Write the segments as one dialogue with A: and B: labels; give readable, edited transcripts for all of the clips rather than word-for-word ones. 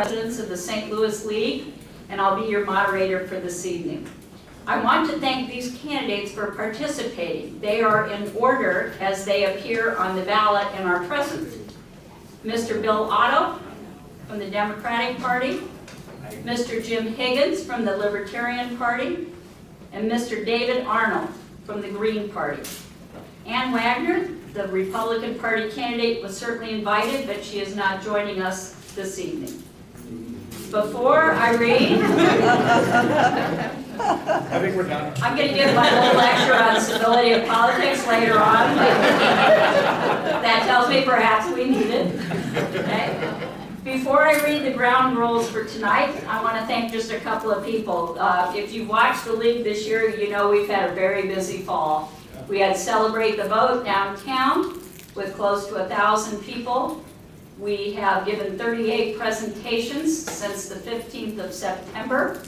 A: Presidents of the St. Louis League, and I'll be your moderator for this evening. I want to thank these candidates for participating. They are in order as they appear on the ballot and are present. Mr. Bill Otto from the Democratic Party, Mr. Jim Higgins from the Libertarian Party, and Mr. David Arnold from the Green Party. Ann Wagner, the Republican Party candidate, was certainly invited, but she is not joining us this evening. Before I read,
B: I think we're done.
A: I'm going to give my little lecture on civility of politics later on. That tells me perhaps we need it. Okay. Before I read the ground rules for tonight, I want to thank just a couple of people. If you've watched the league this year, you know we've had a very busy fall. We had Celebrate the Vote downtown with close to 1,000 people. We have given 38 presentations since the 15th of September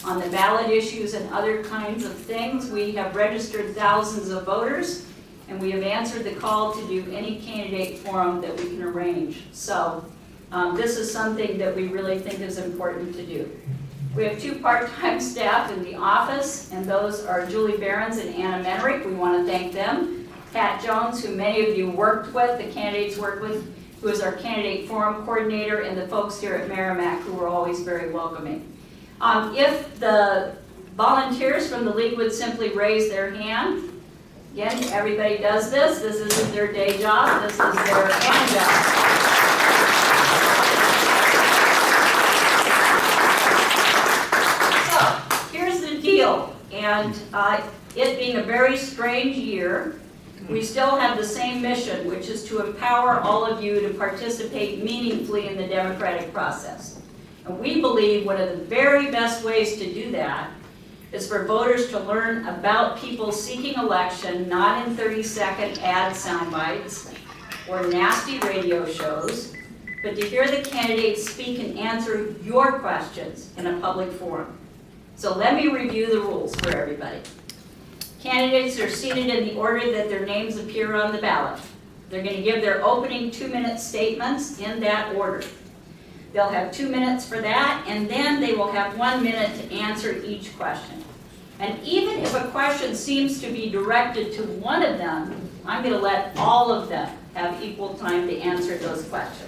A: on the ballot issues and other kinds of things. We have registered thousands of voters, and we have answered the call to do any candidate forum that we can arrange. So this is something that we really think is important to do. We have 2 part-time staff in the office, and those are Julie Behrens and Anna Menrick. We want to thank them. Pat Jones, who many of you worked with, the candidates worked with, who is our candidate forum coordinator, and the folks here at Merrimack who were always very welcoming. If the volunteers from the league would simply raise their hand. Again, everybody does this. This isn't their day job. This is their hand job. So, here's the deal. And it being a very strange year, we still have the same mission, which is to empower all of you to participate meaningfully in the democratic process. And we believe one of the very best ways to do that is for voters to learn about people seeking election, not in 30-second ad sound bites or nasty radio shows, but to hear the candidates speak and answer your questions in a public forum. So let me review the rules for everybody. Candidates are seated in the order that their names appear on the ballot. They're going to give their opening 2-minute statements in that order. They'll have 2 minutes for that, and then they will have 1 minute to answer each question. And even if a question seems to be directed to one of them, I'm going to let all of them have equal time to answer those questions.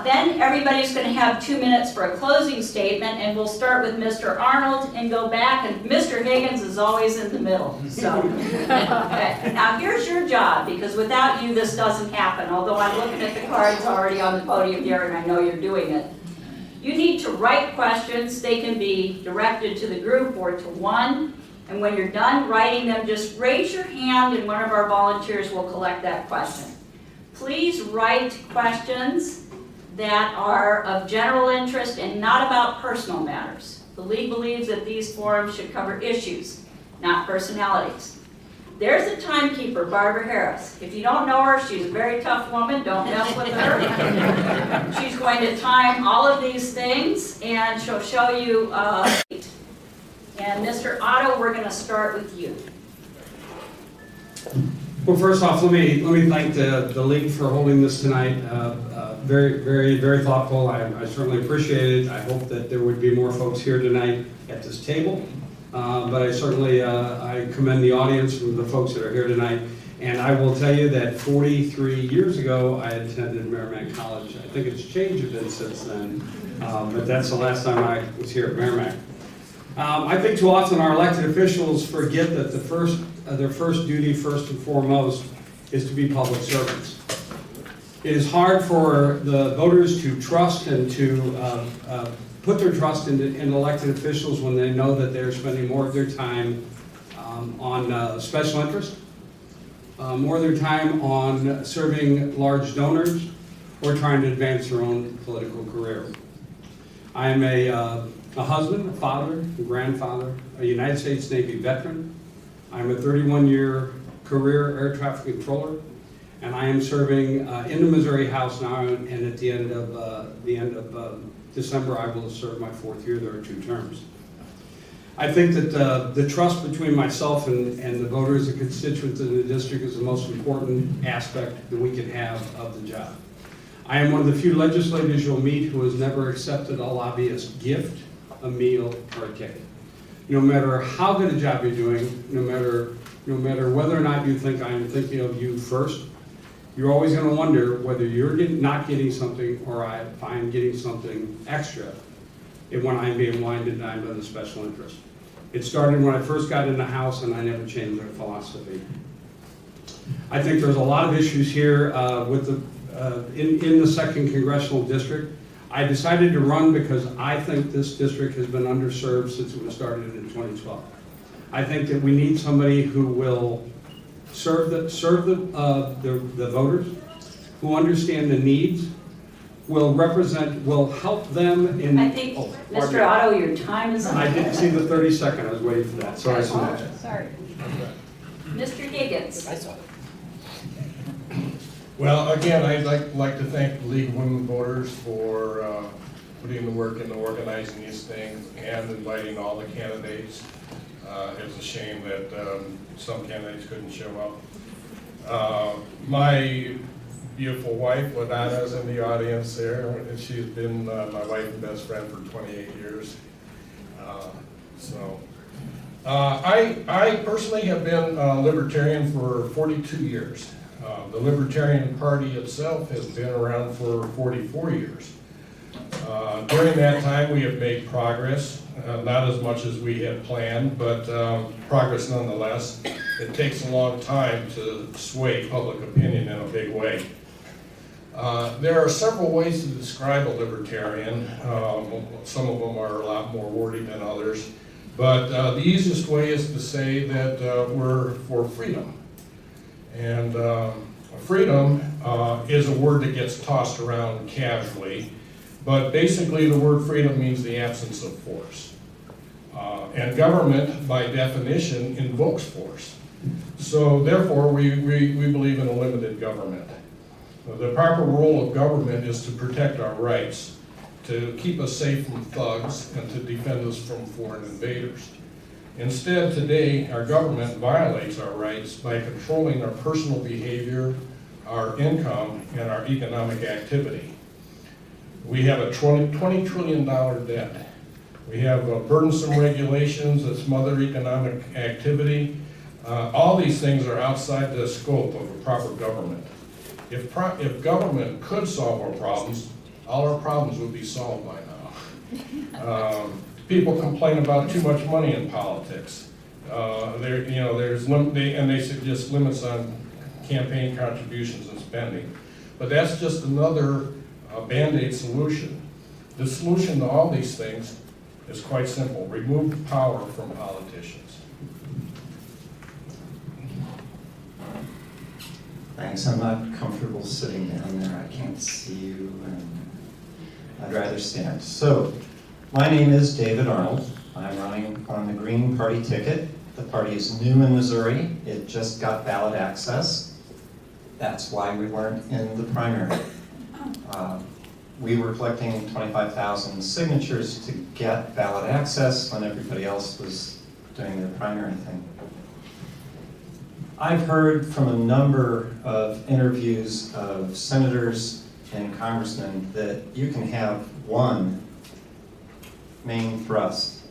A: Then everybody's going to have 2 minutes for a closing statement, and we'll start with Mr. Arnold and go back, and Mr. Higgins is always in the middle. So, okay. Now here's your job, because without you this doesn't happen, although I'm looking at the cards already on the podium here and I know you're doing it. You need to write questions. They can be directed to the group or to one, and when you're done writing them, just raise your hand and one of our volunteers will collect that question. Please write questions that are of general interest and not about personal matters. The League believes that these forums should cover issues, not personalities. There's the timekeeper, Barbara Harris. If you don't know her, she's a very tough woman. Don't mess with her. She's going to time all of these things, and she'll show you. And Mr. Otto, we're going to start with you.
C: Well, first off, let me thank the League for holding this tonight. Very, very, very thoughtful. I certainly appreciate it. I hope that there would be more folks here tonight at this table. But I certainly I commend the audience and the folks that are here tonight. And I will tell you that 43 years ago, I attended Merrimack College. I think it's changed a bit since then, but that's the last time I was here at Merrimack. I think too often our elected officials forget that their first duty, first and foremost, is to be public servants. It is hard for the voters to trust and to put their trust in elected officials when they know that they're spending more of their time on special interest, more of their time on serving large donors, or trying to advance their own political career. I am a husband, a father, a grandfather, a United States Navy veteran. I'm a 31-year career air traffic controller, and I am serving in the Missouri House now, and at the end of December, I will serve my 4th year. There are 2 terms. I think that the trust between myself and the voters and constituents in the district is the most important aspect that we can have of the job. I am one of the few legislators you'll meet who has never accepted a lobbyist gift, a meal, or a ticket. No matter how good a job you're doing, no matter whether or not you think I am thinking of you first, you're always going to wonder whether you're not getting something or if I'm getting something extra when I'm being wined and dined by the special interest. It started when I first got in the House, and I never changed that philosophy. I think there's a lot of issues here in the 2nd Congressional District. I decided to run because I think this district has been underserved since it was started in 2012. I think that we need somebody who will serve the voters, who understand the needs, will help them in.
A: I think, Mr. Otto, your time is up.
C: I didn't see the 30-second, I was waiting for that, sorry so much.
A: Sorry. Mr. Higgins.
B: Well, again, I'd like to thank the League of Women Voters for putting the work into organizing these things and inviting all the candidates. It's a shame that some candidates couldn't show up. My beautiful wife, Otto, is in the audience there, and she's been my wife and best friend for 28 years. I personally have been a Libertarian for 42 years. The Libertarian Party itself has been around for 44 years. During that time, we have made progress, not as much as we had planned, but progress nonetheless. It takes a long time to sway public opinion in a big way. There are several ways to describe a libertarian. Some of them are a lot more wordy than others, but the easiest way is to say that we're for freedom. And freedom is a word that gets tossed around casually, but basically the word freedom means the absence of force. And government, by definition, invokes force. So therefore, we believe in a limited government. The proper role of government is to protect our rights, to keep us safe from thugs, and to defend us from foreign invaders. Instead, today, our government violates our rights by controlling our personal behavior, our income, and our economic activity. We have a $20 trillion debt. We have burdensome regulations that smother economic activity. All these things are outside the scope of a proper government. If government could solve our problems, all our problems would be solved by now. People complain about too much money in politics. They suggest limits on campaign contributions and spending. But that's just another Band-Aid solution. The solution to all these things is quite simple. Remove power from politicians.
D: Thanks. I'm not comfortable sitting down there. I can't see you, and I'd rather stand. So, my name is David Arnold. I'm running on the Green Party ticket. The party is new in Missouri. It just got ballot access. That's why we weren't in the primary. We were collecting 25,000 signatures to get ballot access when everybody else was doing their primary thing. I've heard from a number of interviews of senators and congressmen that you can have one main thrust.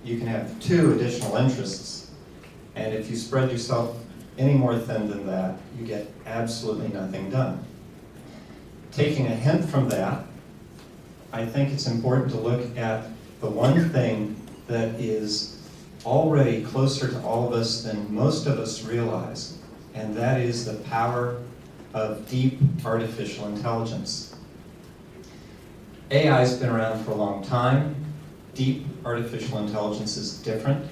D: You can have two additional interests, and if you spread yourself any more thin than that, you get absolutely nothing done. Taking a hint from that, I think it's important to look at the one thing that is already closer to all of us than most of us realize, and that is the power of deep artificial intelligence. AI has been around for a long time. Deep artificial intelligence is different.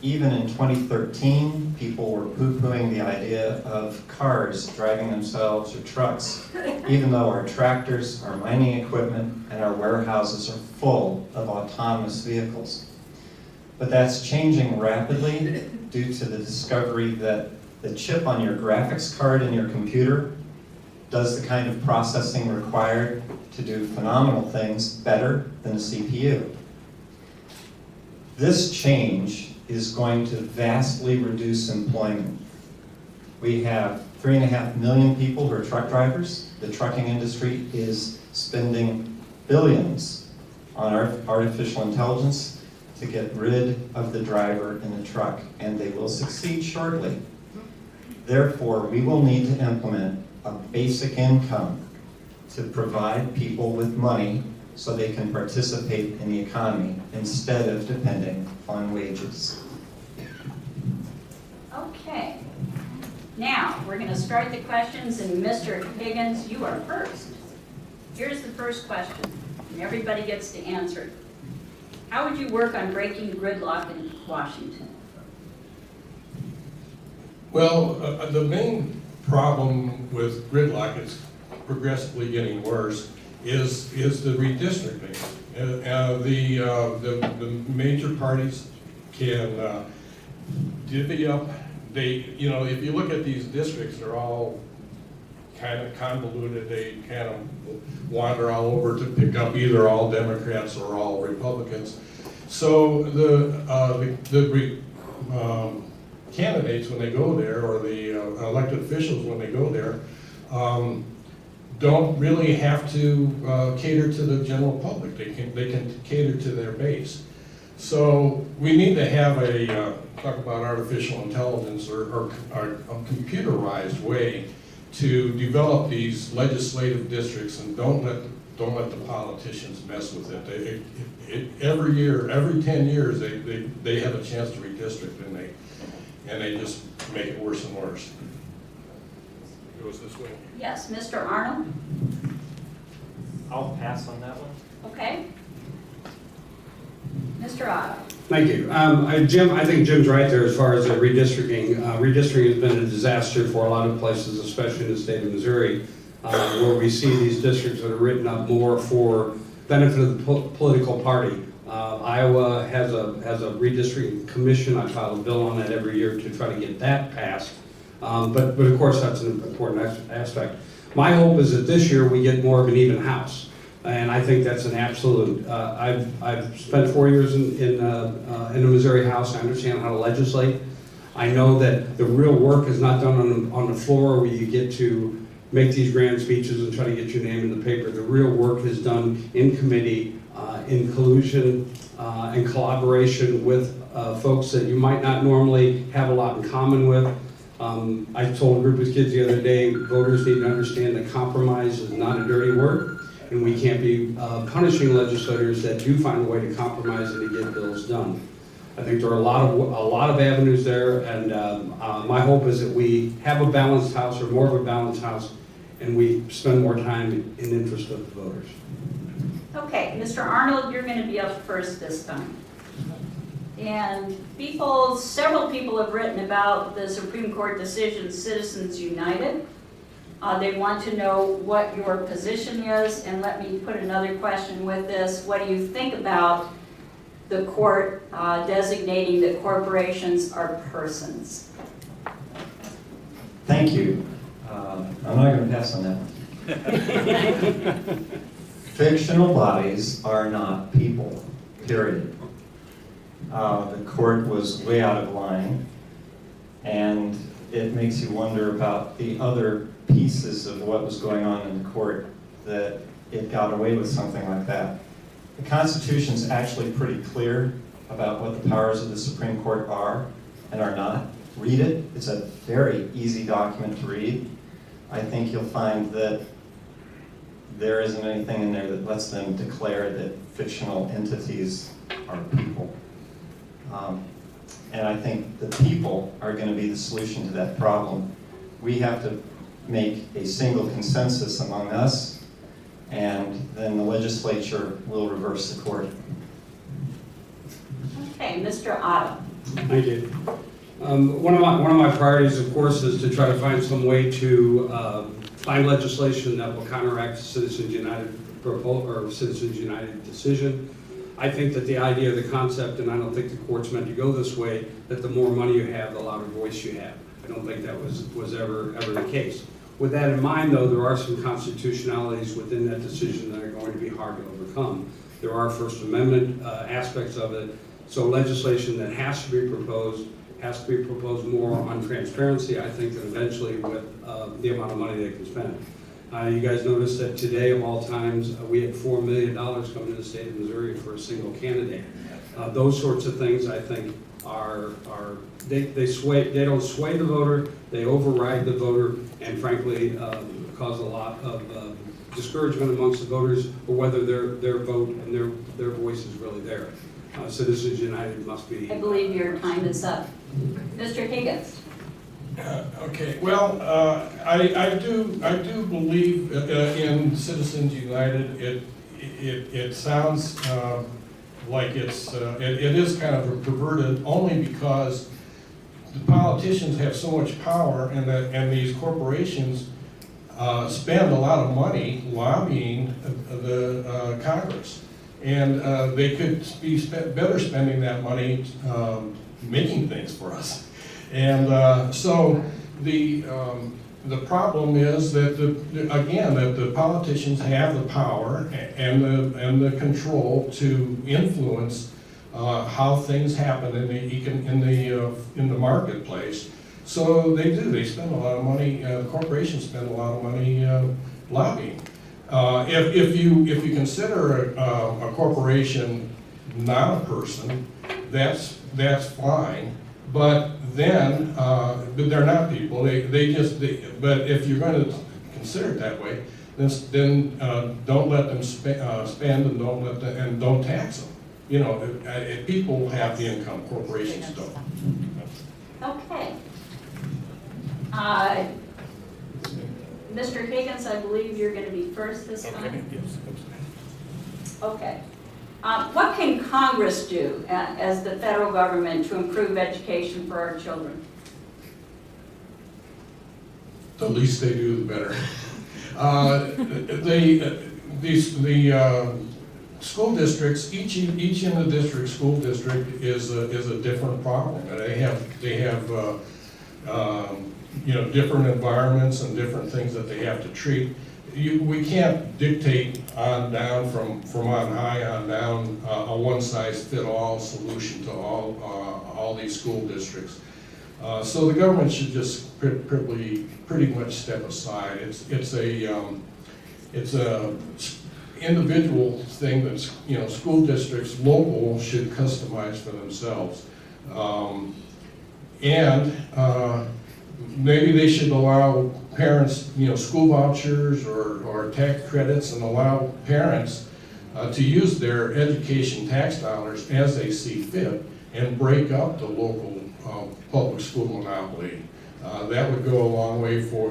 D: Even in 2013, people were poo-pooing the idea of cars driving themselves or trucks, even though our tractors, our mining equipment, and our warehouses are full of autonomous vehicles. But that's changing rapidly due to the discovery that the chip on your graphics card in your computer does the kind of processing required to do phenomenal things better than a CPU. This change is going to vastly reduce employment. We have 3.5 million people who are truck drivers. The trucking industry is spending billions on artificial intelligence to get rid of the driver in the truck, and they will succeed shortly. Therefore, we will need to implement a basic income to provide people with money so they can participate in the economy instead of depending on wages.
A: Okay. Now, we're going to start the questions, and Mr. Higgins, you are first. Here's the first question, and everybody gets to answer it. How would you work on breaking gridlock in Washington?
B: Well, the main problem with gridlock, it's progressively getting worse, is the redistricting. The major parties can divvy up. If you look at these districts, they're all kind of convoluted. They kind of wander all over to pick up either all Democrats or all Republicans. So the candidates, when they go there, or the elected officials when they go there, don't really have to cater to the general public. They can cater to their base. So we need to have talk about artificial intelligence or a computerized way to develop these legislative districts, and don't let the politicians mess with it. Every year, every 10 years, they have a chance to redistrict, and they just make it worse and worse. It goes this way.
A: Yes, Mr. Arnold?
E: I'll pass on that one.
A: Okay. Mr. Otto?
C: Thank you. Jim, I think Jim's right there as far as redistricting. Redistricting has been a disaster for a lot of places, especially in the state of Missouri, where we see these districts that are written up more for benefit of the political party. Iowa has a redistricting commission. I file a bill on that every year to try to get that passed. But of course, that's an important aspect. My hope is that this year we get more of an even house. And I think that's an absolute. I've spent 4 years in the Missouri House. I understand how to legislate. I know that the real work is not done on the floor where you get to make these grand speeches and try to get your name in the paper. The real work is done in committee, in collusion and collaboration with folks that you might not normally have a lot in common with. I told a group of kids the other day, voters need to understand that compromise is not a dirty word. And we can't be punishing legislators that do find a way to compromise and to get bills done. I think there are a lot of avenues there, and my hope is that we have a balanced House, or more of a balanced House, and we spend more time in interest of the voters.
A: Okay, Mr. Arnold, you're going to be up first this time. And several people have written about the Supreme Court decision, Citizens United. They want to know what your position is, and let me put another question with this. What do you think about the court designating that corporations are persons?
D: Thank you. I'm not going to pass on that one. Fictional bodies are not people, period. The court was way out of line, and it makes you wonder about the other pieces of what was going on in the court that it got away with something like that. The Constitution's actually pretty clear about what the powers of the Supreme Court are and are not. Read it. It's a very easy document to read. I think you'll find that there isn't anything in there that lets them declare that fictional entities are people. And I think the people are going to be the solution to that problem. We have to make a single consensus among us, and then the legislature will reverse the court.
A: Okay, Mr. Otto.
C: Thank you. One of my priorities, of course, is to try to find some way to find legislation that will counteract the Citizens United Citizens United decision. I think that the idea, the concept, and I don't think the court's meant to go this way, that the more money you have, the louder voice you have. I don't think that was ever the case. With that in mind, though, there are some constitutionalities within that decision that are going to be hard to overcome. There are First Amendment aspects of it, so legislation that has to be proposed more on transparency. I think that eventually with the amount of money they can spend. You guys noticed that today, of all times, we had $4 million coming to the state of Missouri for a single candidate. Those sorts of things, I think, they don't sway the voter, they override the voter, and frankly, cause a lot of discouragement amongst the voters for whether their vote and their voice is really there. Citizens United must be.
A: I believe your time is up. Mr. Higgins.
B: Okay, well, I do believe in Citizens United. It sounds like it is kind of perverted only because the politicians have so much power, and these corporations spend a lot of money lobbying the Congress, and they could be better spending that money making things for us. And so the problem is that the politicians have the power and the control to influence how things happen in the marketplace. So they do. They spend a lot of money. Corporations spend a lot of money lobbying. If you consider a corporation not a person, that's fine. But then, but they're not people. But if you're going to consider it that way, then don't let them spend, and don't tax them. You know, people have the income, corporations don't.
A: Okay. Mr. Higgins, I believe you're going to be first this time. Okay. What can Congress do as the federal government to improve education for our children?
B: The least they do, the better. The school districts, each in the district, school district is a different problem. They have you know, different environments and different things that they have to treat. We can't dictate on down from on high on down a one-size-fit-all solution to all these school districts. So the government should just pretty much step aside. It's a individual thing that's, you know, school districts, local, should customize for themselves. Maybe they should allow parents, you know, school vouchers or tax credits, and allow parents to use their education tax dollars as they see fit, and break up the local public school monopoly. That would go a long way for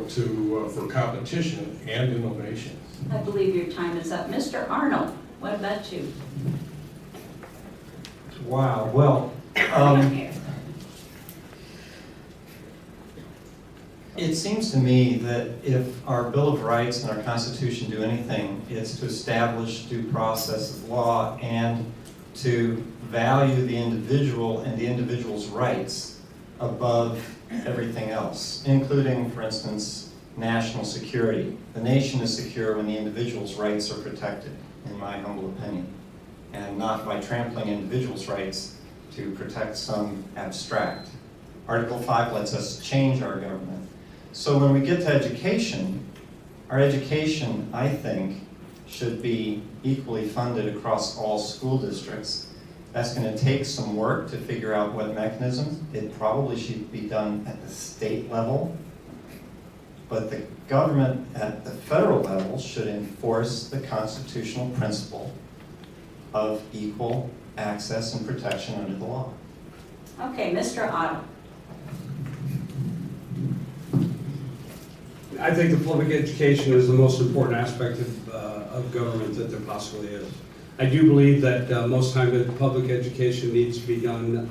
B: competition and innovation.
A: I believe your time is up. Mr. Arnold, what about you?
D: Wow, well, it seems to me that if our Bill of Rights and our Constitution do anything, it's to establish due process of law and to value the individual and the individual's rights above everything else, including, for instance, national security. The nation is secure when the individual's rights are protected, in my humble opinion, and not by trampling individuals' rights to protect some abstract. Article 5 lets us change our government. So when we get to education, our education, I think, should be equally funded across all school districts. That's going to take some work to figure out what mechanisms. It probably should be done at the state level, but the government at the federal level should enforce the constitutional principle of equal access and protection under the law.
A: Okay, Mr. Otto.
C: I think the public education is the most important aspect of government that there possibly is. I do believe that most time that public education needs to be done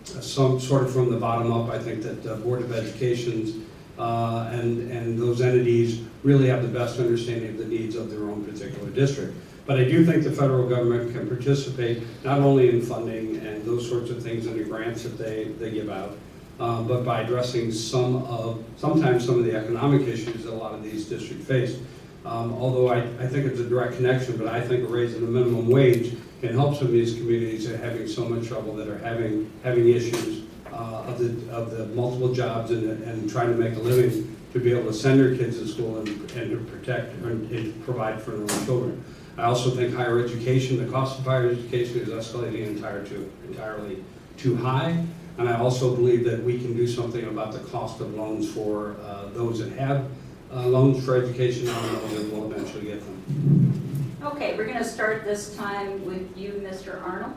C: some sort of from the bottom up. I think that Board of Educations and those entities really have the best understanding of the needs of their own particular district. But I do think the federal government can participate not only in funding and those sorts of things and the grants that they give out, but by addressing sometimes some of the economic issues that a lot of these districts face. Although I think it's a direct connection, but I think a raise in the minimum wage can help some of these communities that are having so much trouble, that are having issues of the multiple jobs and trying to make a living to be able to send their kids to school and to protect and provide for their own children. I also think higher education, the cost of higher education is escalating entirely too high. And I also believe that we can do something about the cost of loans for those that have loans for education and those that will eventually get them.
A: Okay, we're going to start this time with you, Mr. Arnold.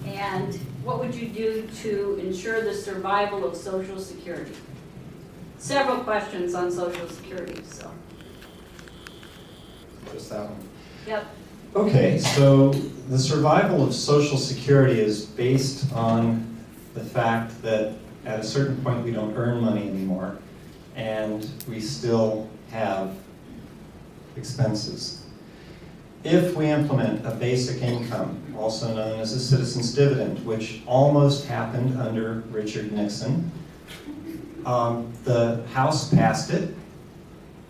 A: And what would you do to ensure the survival of Social Security? Several questions on Social Security, so.
D: Just that one.
A: Yep.
D: Okay, so the survival of Social Security is based on the fact that at a certain point we don't earn money anymore and we still have expenses. If we implement a basic income, also known as a citizen's dividend, which almost happened under Richard Nixon, the House passed it,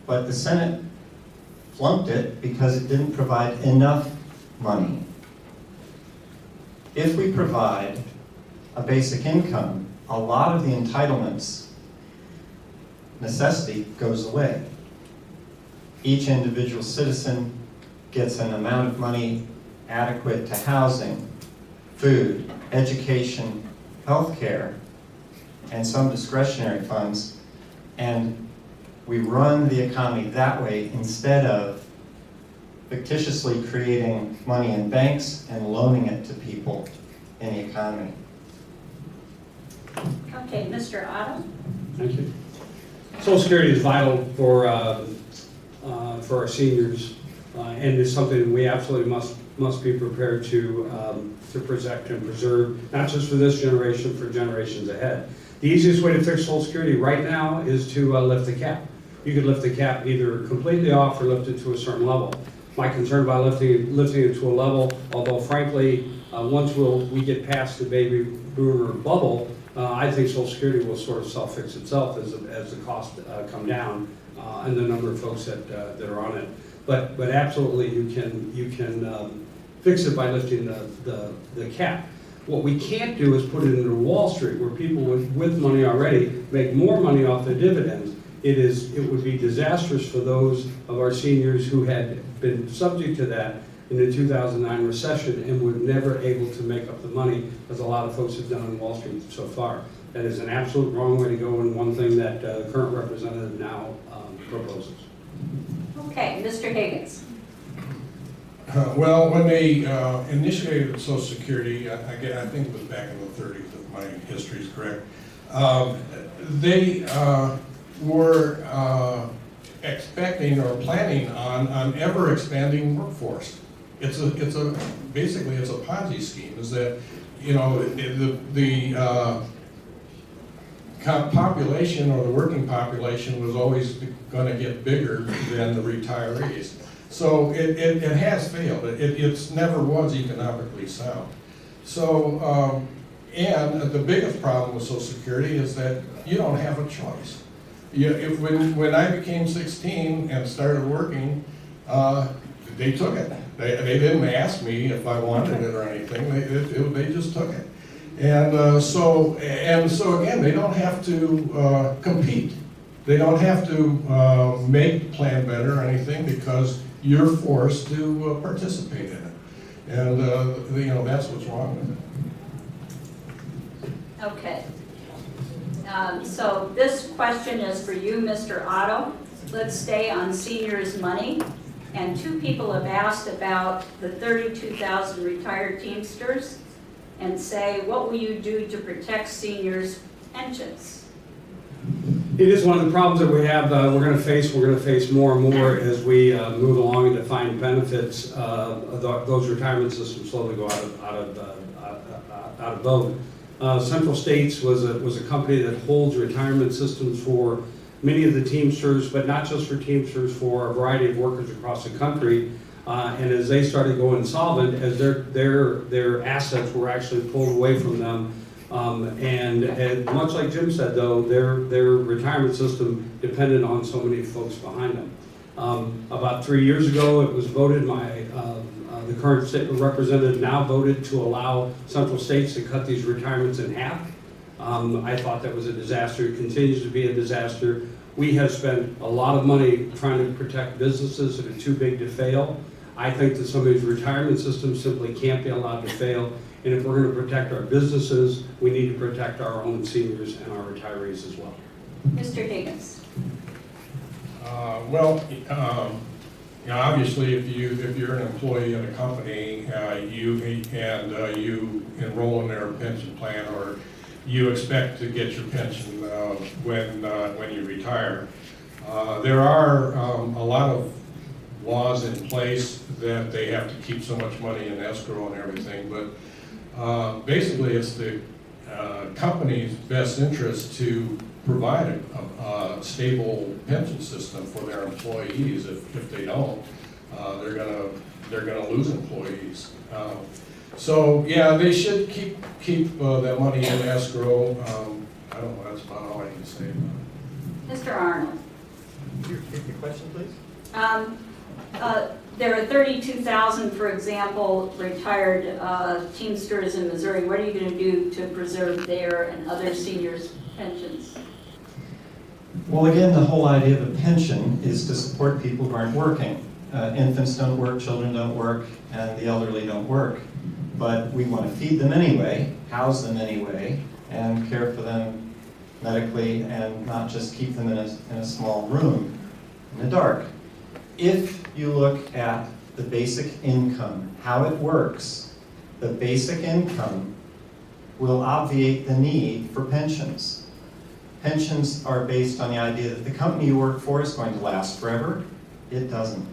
D: but the Senate flunked it because it didn't provide enough money. If we provide a basic income, a lot of the entitlements necessity goes away. Each individual citizen gets an amount of money adequate to housing, food, education, healthcare, and some discretionary funds, and we run the economy that way instead of fictitiously creating money in banks and loaning it to people in the economy.
A: Okay, Mr. Otto?
C: Thank you. Social Security is vital for our seniors, and is something that we absolutely must be prepared to protect and preserve, not just for this generation, for generations ahead. The easiest way to fix Social Security right now is to lift the cap. You could lift the cap either completely off or lift it to a certain level. My concern about lifting it to a level, although frankly, once we get past the baby boomer bubble, I think Social Security will sort of self-fix itself as the costs come down and the number of folks that are on it. But absolutely, you can fix it by lifting the cap. What we can't do is put it into Wall Street, where people with money already make more money off their dividends. It would be disastrous for those of our seniors who had been subject to that in the 2009 recession and were never able to make up the money, as a lot of folks have done on Wall Street so far. That is an absolute wrong way to go, and one thing that the current representative now proposes.
A: Okay, Mr. Higgins?
B: Well, when they initiated Social Security, I think it was back in the 30s, if my history is correct, they were expecting or planning on ever expanding workforce. Basically it's a Ponzi scheme. Is that, you know, the population or the working population was always going to get bigger than the retirees. So it has failed. It's never was economically sound. So and the biggest problem with Social Security is that you don't have a choice. When I became 16 and started working, they took it. They didn't ask me if I wanted it or anything. They just took it. And so again, they don't have to compete. They don't have to make Plan Better or anything, because you're forced to participate in it. And you know, that's what's wrong with it.
A: Okay. So this question is for you, Mr. Otto. Let's stay on seniors' money. And two people have asked about the 32,000 retired Teamsters and say, what will you do to protect seniors' pensions?
C: It is one of the problems that we have. We're going to face more and more as we move along and define benefits. Those retirement systems slowly go out of vogue. Central States was a company that holds retirement systems for many of the Teamsters, but not just for Teamsters, for a variety of workers across the country. And as they started going insolvent, as their assets were actually pulled away from them, and much like Jim said, though, their retirement system depended on so many folks behind them. About 3 years ago, it was voted, the current state representative now voted to allow Central States to cut these retirements in half. I thought that was a disaster. It continues to be a disaster. We have spent a lot of money trying to protect businesses that are too big to fail. I think that some of these retirement systems simply can't be allowed to fail. And if we're going to protect our businesses, we need to protect our own seniors and our retirees as well.
A: Mr. Higgins.
B: Obviously, if you're an employee in a company, you enroll in their pension plan, or you expect to get your pension when you retire. There are a lot of laws in place that they have to keep so much money in escrow and everything, but basically it's the company's best interest to provide a stable pension system for their employees. If they don't, they're gonna lose employees. So yeah, they should keep that money in escrow. I don't know, that's about all I can say about it.
A: Mr. Arnold.
E: Could you repeat the question, please?
A: There are 32,000, for example, retired Teamsters in Missouri. What are you going to do to preserve their and other seniors' pensions?
D: Well, again, the whole idea of a pension is to support people who aren't working. Infants don't work, children don't work, and the elderly don't work. But we want to feed them anyway, house them anyway, and care for them medically, and not just keep them in a small room in the dark. If you look at the basic income, how it works, the basic income will obviate the need for pensions. Pensions are based on the idea that the company you work for is going to last forever. It doesn't.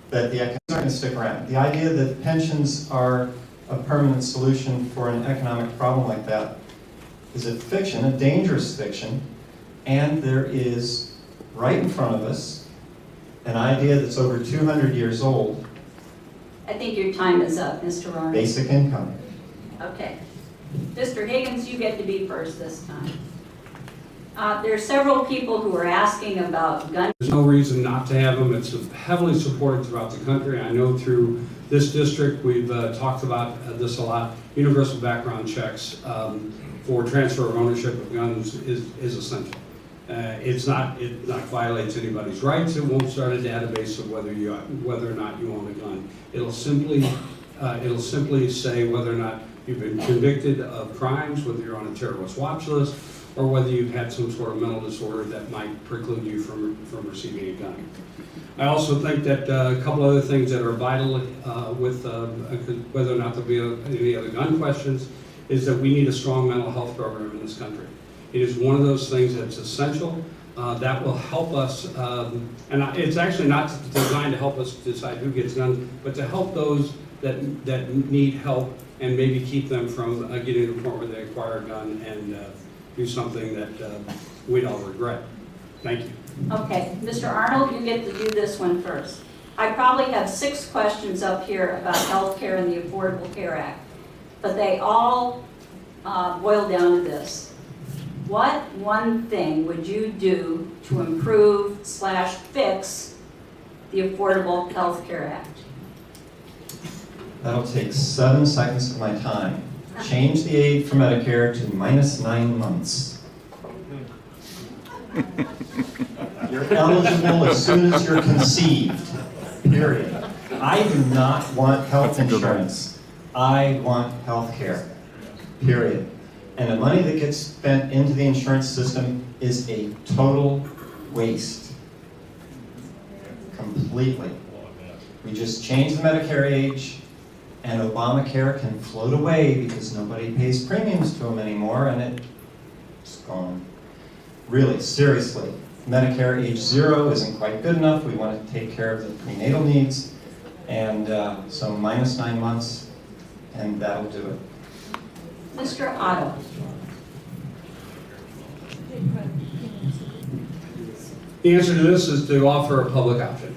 D: That the economics are going to stick around. The idea that pensions are a permanent solution for an economic problem like that is a fiction, a dangerous fiction, and there is, right in front of us, an idea that's over 200 years old.
A: I think your time is up, Mr. Arnold.
D: Basic income.
A: Okay. Mr. Higgins, you get to be first this time. There are several people who are asking about gun.
C: There's no reason not to have them. It's heavily supported throughout the country. I know through this district, we've talked about this a lot. Universal background checks for transfer of ownership of guns is essential. It not violates anybody's rights. It won't start a database of whether or not you own a gun. It'll simply say whether or not you've been convicted of crimes, whether you're on a terrorist watch list, or whether you've had some sort of mental disorder that might preclude you from receiving a gun. I also think that a couple other things that are vital with whether or not there'll be any other gun questions is that we need a strong mental health program in this country. It is one of those things that's essential that will help us, and it's actually not designed to help us decide who gets guns, but to help those that need help and maybe keep them from getting to the point where they acquire a gun and do something that we'd all regret. Thank you.
A: Okay, Mr. Arnold, you get to do this one first. I probably have 6 questions up here about health care and the Affordable Care Act, but they all boil down to this. What one thing would you do to improve/fix the Affordable Health Care Act?
D: That'll take 7 seconds of my time. Change the age for Medicare to -9 months. You're eligible as soon as you're conceived, period. I do not want health insurance. I want health care, period. And the money that gets spent into the insurance system is a total waste. Completely. We just changed the Medicare age, and Obamacare can float away because nobody pays premiums to them anymore, and it's gone. Really, seriously, Medicare age 0 isn't quite good enough. We want to take care of the prenatal needs, and so -9 months, and that'll do it.
A: Mr. Otto.
C: The answer to this is to offer a public option.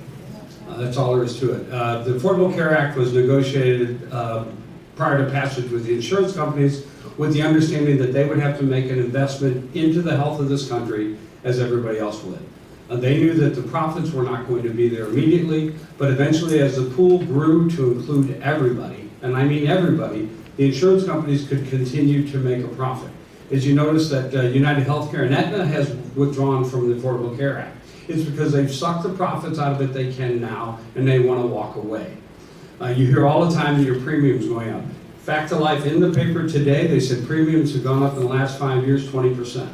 C: That's all there is to it. The Affordable Care Act was negotiated prior to passage with the insurance companies with the understanding that they would have to make an investment into the health of this country as everybody else would. They knew that the profits were not going to be there immediately, but eventually as the pool grew to include everybody, and I mean everybody, the insurance companies could continue to make a profit. is you notice that United Healthcare and Aetna has withdrawn from the Affordable Care Act. It's because they've sucked the profits out of it they can now, and they want to walk away. You hear all the time that your premiums going up. Fact of life, in the paper today, they said premiums have gone up in the last 5 years 20%.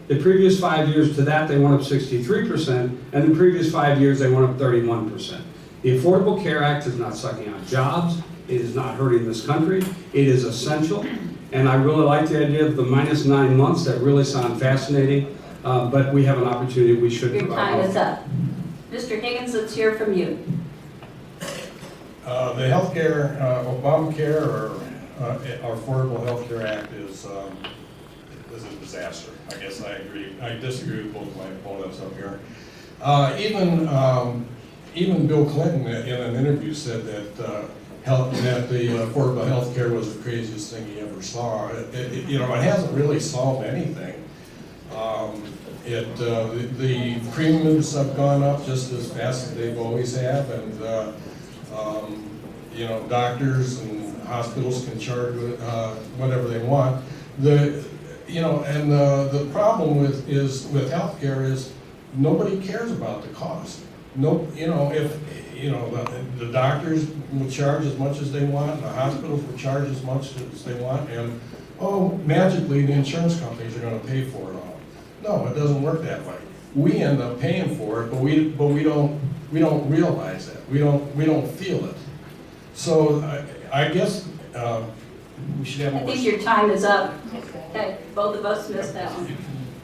C: The previous 5 years to that, they went up 63%, and the previous 5 years, they went up 31%. The Affordable Care Act is not sucking out jobs. It is not hurting this country. It is essential. And I really like the idea of the -9 months. That really sounds fascinating. But we have an opportunity we should
A: Your
C: provide.
A: time is up. Mr. Higgins, let's hear from you.
B: The healthcare, Obamacare or Affordable Health Care Act is a disaster. I guess I agree. I disagree with both my opponents up here. Even Bill Clinton in an interview said that that the affordable health care was the craziest thing he ever saw. It hasn't really solved anything. The premiums have gone up just as fast as they've always have, and doctors and hospitals can charge whatever they want. The problem with healthcare is nobody cares about the cost. The doctors will charge as much as they want, and the hospitals will charge as much as they want, and magically the insurance companies are going to pay for it all. No, it doesn't work that way. We end up paying for it, but we don't realize that. We don't feel it. So I guess we should have
A: I
B: more.
A: think your time is up. Okay, both of us missed that one.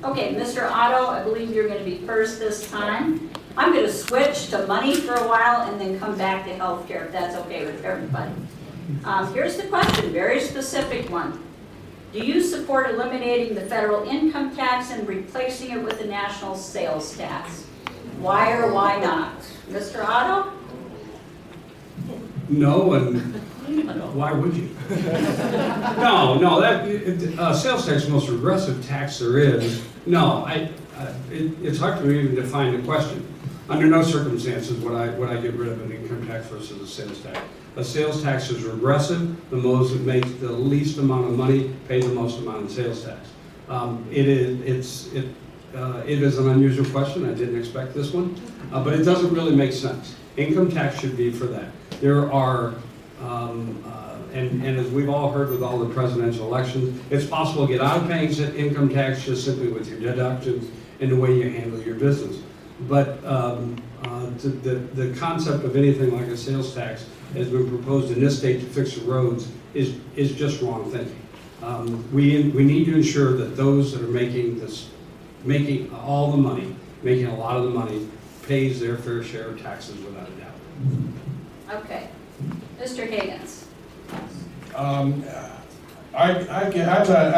A: Okay, Mr. Otto, I believe you're going to be first this time. I'm going to switch to money for a while and then come back to healthcare, if that's okay with everybody. Here's the question, very specific one. Do you support eliminating the federal income tax and replacing it with a national sales tax? Why or why not? Mr. Otto?
C: No, and why would you? No, sales tax is the most regressive tax there is. No, it's hard to even define the question. Under no circumstances would I get rid of an income tax versus a sales tax. A sales tax is regressive. The most that makes the least amount of money pays the most amount in sales tax. It is an unusual question. I didn't expect this one, but it doesn't really make sense. Income tax should be for that. There are, and as we've all heard with all the presidential elections, it's possible to get out of paying income tax just simply with your deductions and the way you handle your business. But the concept of anything like a sales tax has been proposed in this state to fix the roads is just wrong thinking. We need to ensure that those that are making all the money, making a lot of the money, pays their fair share of taxes without a doubt.
A: Okay. Mr. Higgins?
B: I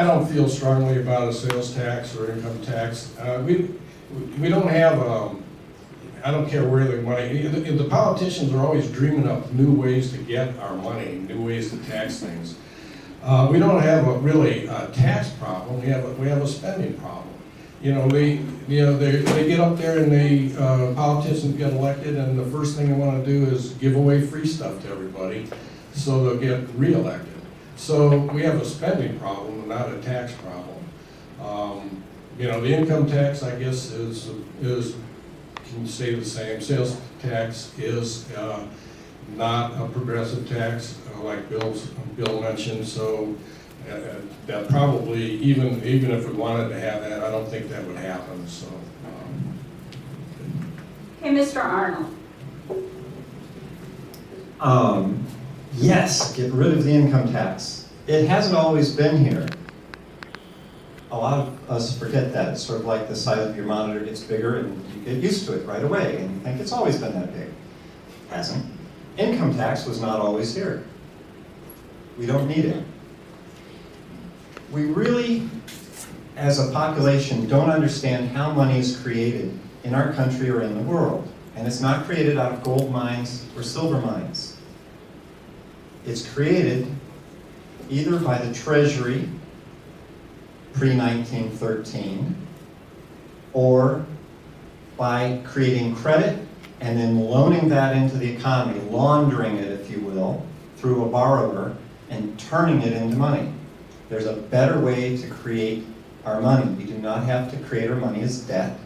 B: don't feel strongly about a sales tax or income tax. We don't have, I don't care where the money, the politicians are always dreaming up new ways to get our money, new ways to tax things. We don't have really a tax problem, we have a spending problem. They get up there and politicians get elected, and the first thing they want to do is give away free stuff to everybody, so they'll get reelected. So we have a spending problem, not a tax problem. The income tax, I guess, is can stay the same. Sales tax is not a progressive tax, like Bill mentioned. So that probably, even if we wanted to have that, I don't think that would happen. So.
A: Okay, Mr. Arnold?
D: Yes, get rid of the income tax. It hasn't always been here. A lot of us forget that. It's sort of like the size of your monitor gets bigger and you get used to it right away and you think it's always been that big. It hasn't. Income tax was not always here. We don't need it. We really, as a population, don't understand how money is created in our country or in the world. And it's not created out of gold mines or silver mines. It's created either by the Treasury, pre-1913, or by creating credit and then loaning that into the economy, laundering it, if you will, through a borrower and turning it into money. There's a better way to create our money. We do not have to create our money as debt.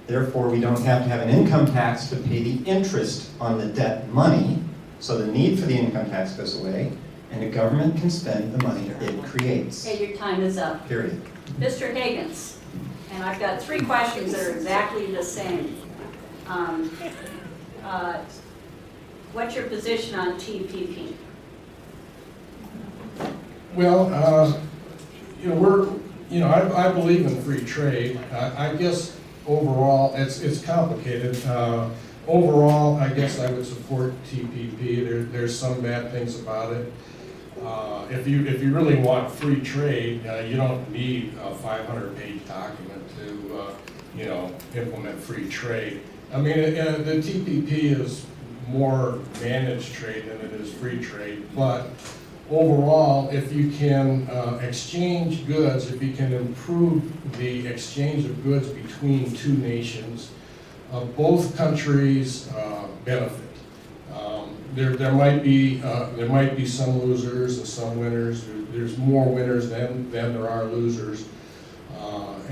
D: Therefore, we don't have to have an income tax to pay the interest on the debt money. So the need for the income tax goes away, and the government can spend the money it creates.
A: Okay, your time is up.
D: Period.
A: Mr. Higgins, and I've got 3 questions that are exactly the same. What's your position on TPP?
B: Well, I believe in free trade. I guess overall, it's complicated. Overall, I guess I would support TPP. There's some bad things about it. If you really want free trade, you don't need a 500-page document to, implement free trade. I mean, the TPP is more managed trade than it is free trade, but overall, if you can exchange goods, if you can improve the exchange of goods between 2 nations, both countries benefit. There might be some losers and some winners. There's more winners than there are losers, but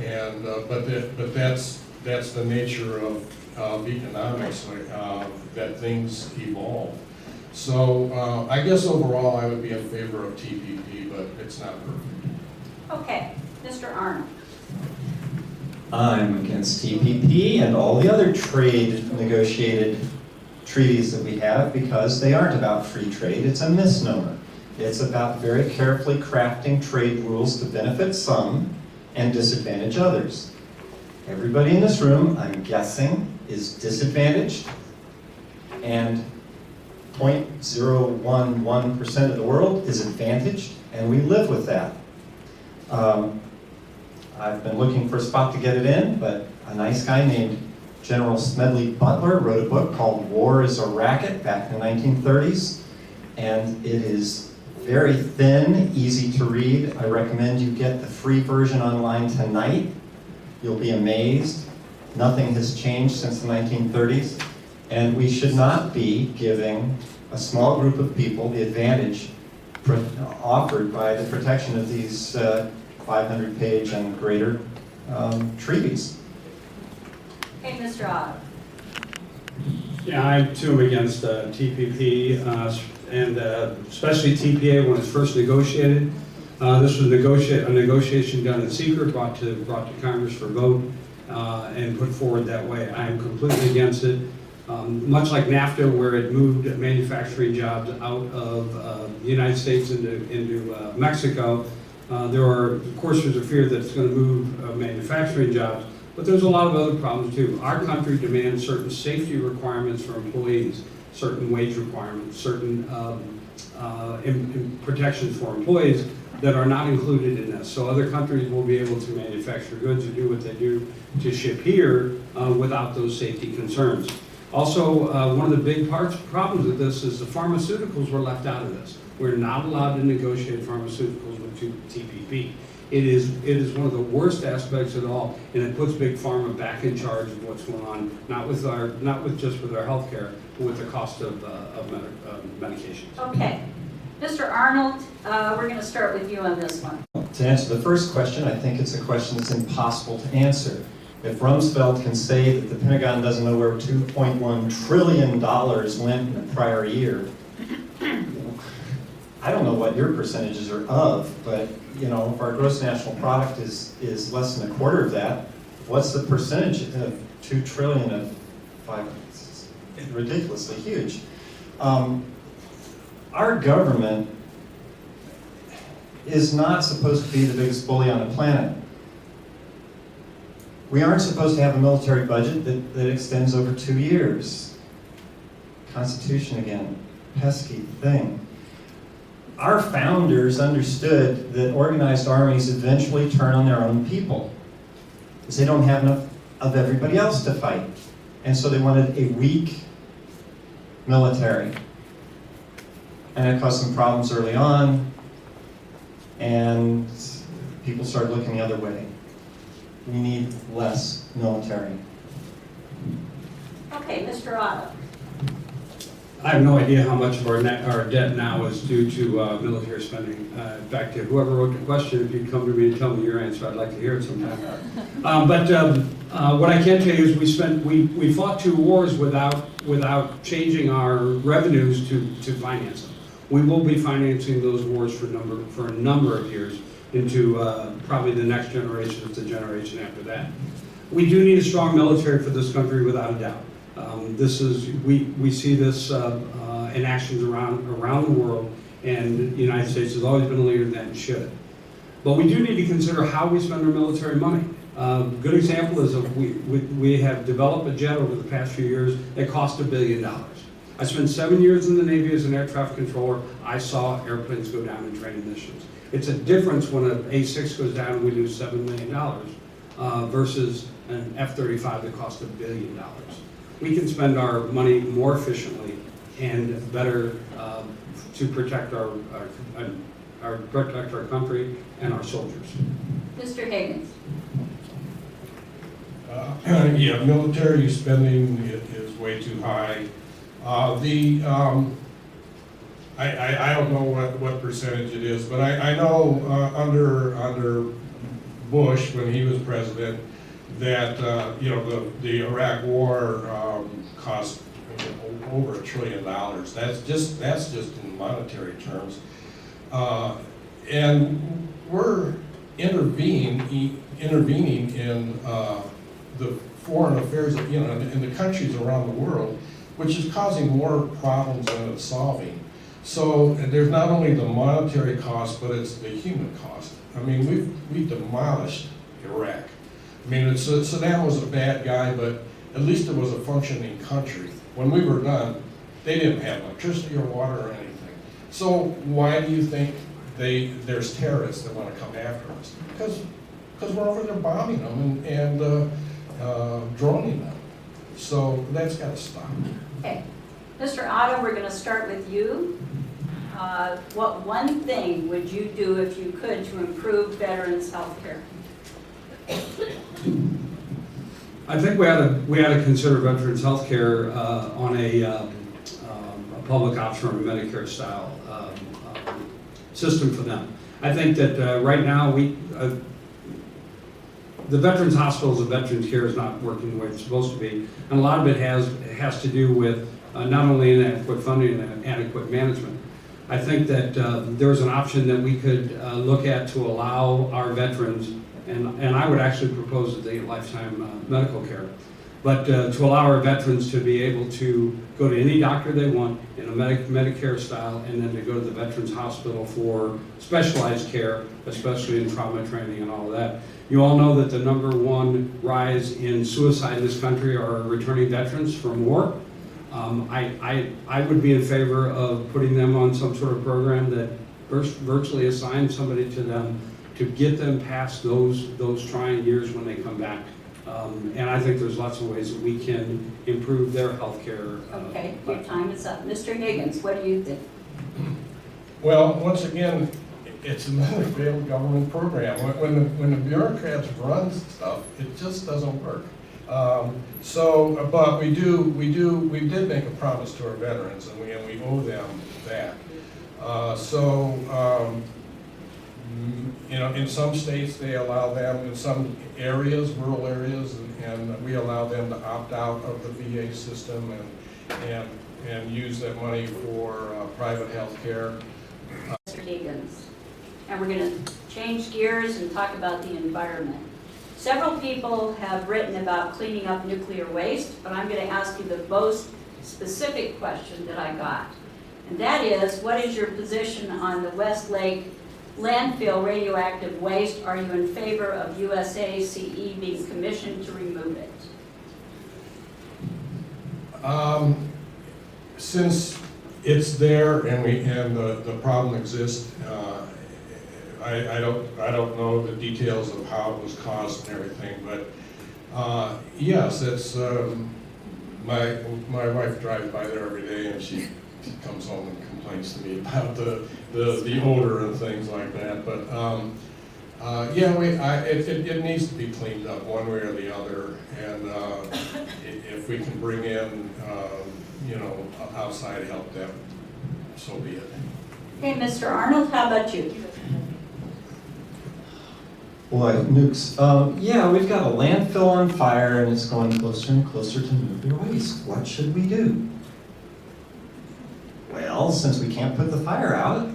B: that's the nature of economics, that things evolve. So I guess overall I would be in favor of TPP, but it's not perfect.
A: Okay, Mr. Arnold.
D: I'm against TPP and all the other trade negotiated treaties that we have because they aren't about free trade. It's a misnomer. It's about very carefully crafting trade rules to benefit some and disadvantage others. Everybody in this room, I'm guessing, is disadvantaged, and 0.011% of the world is advantaged, and we live with that. I've been looking for a spot to get it in, but a nice guy named General Smedley Butler wrote a book called War is a Racket back in the 1930s, and it is very thin, easy to read. I recommend you get the free version online tonight. You'll be amazed. Nothing has changed since the 1930s, and we should not be giving a small group of people the advantage offered by the protection of these 500-page and greater treaties.
A: Okay, Mr. Otto.
C: Yeah, I too am against TPP, and especially TPA when it's first negotiated. This was a negotiation done in secret, brought to Congress for vote, and put forward that way. I am completely against it. Much like NAFTA, where it moved manufacturing jobs out of the United States into Mexico, of course, there's a fear that it's going to move manufacturing jobs, but there's a lot of other problems too. Our country demands certain safety requirements for employees, certain wage requirements, certain protections for employees that are not included in this. So other countries will be able to manufacture goods and do what they do to ship here without those safety concerns. Also, one of the big problems with this is the pharmaceuticals were left out of this. We're not allowed to negotiate pharmaceuticals with TPP. It is one of the worst aspects of it all, and it puts Big Pharma back in charge of what's going on, not just with our health care, but with the cost of medications.
A: Okay. Mr. Arnold, we're going to start with you on this one.
D: To answer the first question, I think it's a question that's impossible to answer. If Rumsfeld can say that the Pentagon doesn't know where $2.1 trillion went in the prior year, I don't know what your percentages are of, but if our gross national product is less than a quarter of that, what's the percentage of 2 trillion of 5? It's ridiculously huge. Our government is not supposed to be the biggest bully on the planet. We aren't supposed to have a military budget that extends over 2 years. Constitution again, pesky thing. Our founders understood that organized armies eventually turn on their own people because they don't have enough of everybody else to fight. And so they wanted a weak military. And it caused some problems early on, and people started looking the other way. We need less military.
A: Okay, Mr. Otto.
C: I have no idea how much of our debt now is due to military spending. In fact, whoever wrote the question, if you'd come to me and tell me your answer, I'd like to hear it sometime. What I can tell you is we fought 2 wars without changing our revenues to finance them. We will be financing those wars for a number of years into probably the next generation, if the generation after that. We do need a strong military for this country, without a doubt. We see this in actions around the world, and the United States has always been a leader in that and should. But we do need to consider how we spend our military money. Good example is we have developed a jet over the past few years that cost $1 billion. I spent 7 years in the Navy as an air traffic controller. I saw airplanes go down in training missions. It's a difference when an A6 goes down and we lose $7 million versus an F-35 that cost $1 billion. We can spend our money more efficiently and better to protect our country and our soldiers.
A: Mr. Higgins.
B: Yeah, military spending is way too high. I don't know what percentage it is, but I know under Bush, when he was president, that the Iraq War cost over $1 trillion. That's just in monetary terms, and we're intervening in the foreign affairs of, in the countries around the world, which is causing more problems than it's solving. So there's not only the monetary cost, but it's the human cost. I mean, we've demolished Iraq. I mean, Saddam was a bad guy, but at least it was a functioning country. When we were done, they didn't have electricity or water or anything. So why do you think there's terrorists that want to come after us? Because we're over there bombing them and droning them. So that's got to stop.
A: Okay. Mr. Otto, we're going to start with you. What one thing would you do if you could to improve veterans' health care?
C: I think we ought to consider veterans' health care on a public option or a Medicare style system for them. I think that right now the Veterans Hospitals and Veterans Care is not working the way it's supposed to be, and a lot of it has to do with not only inadequate funding and inadequate management. I think that there's an option that we could look at to allow our veterans, and I would actually propose that they get lifetime medical care, but to allow our veterans to be able to go to any doctor they want in a Medicare style, and then to go to the Veterans Hospital for specialized care, especially in trauma training and all of that. You all know that the #1 rise in suicide in this country are returning veterans from war. I would be in favor of putting them on some sort of program that virtually assigns somebody to them to get them past those trying years when they come back. And I think there's lots of ways that we can improve their health care.
A: Okay, your time is up. Mr. Higgins, what do you think?
B: Well, once again, it's another failed government program. When the bureaucrats run stuff, it just doesn't work. But we did make a promise to our veterans, and we owe them that. In some states they allow them, in some areas, rural areas, and we allow them to opt out of the VA system and use that money for private health care.
A: Mr. Higgins. And we're going to change gears and talk about the environment. Several people have written about cleaning up nuclear waste, but I'm going to ask you the most specific question that I got. And that is, what is your position on the West Lake landfill radioactive waste? Are you in favor of USACE being commissioned to remove it?
B: Since it's there and the problem exists, I don't know the details of how it was caused and everything, but yes, it's my wife drives by there every day, and she comes home and complains to me about the odor and things like that. But yeah, it needs to be cleaned up one way or the other, and if we can bring in outside help, that so be it.
A: Okay, Mr. Arnold, how about you?
D: Boy, nukes. Yeah, we've got a landfill on fire and it's going closer and closer to nuclear waste. What should we do? Well, since we can't put the fire out,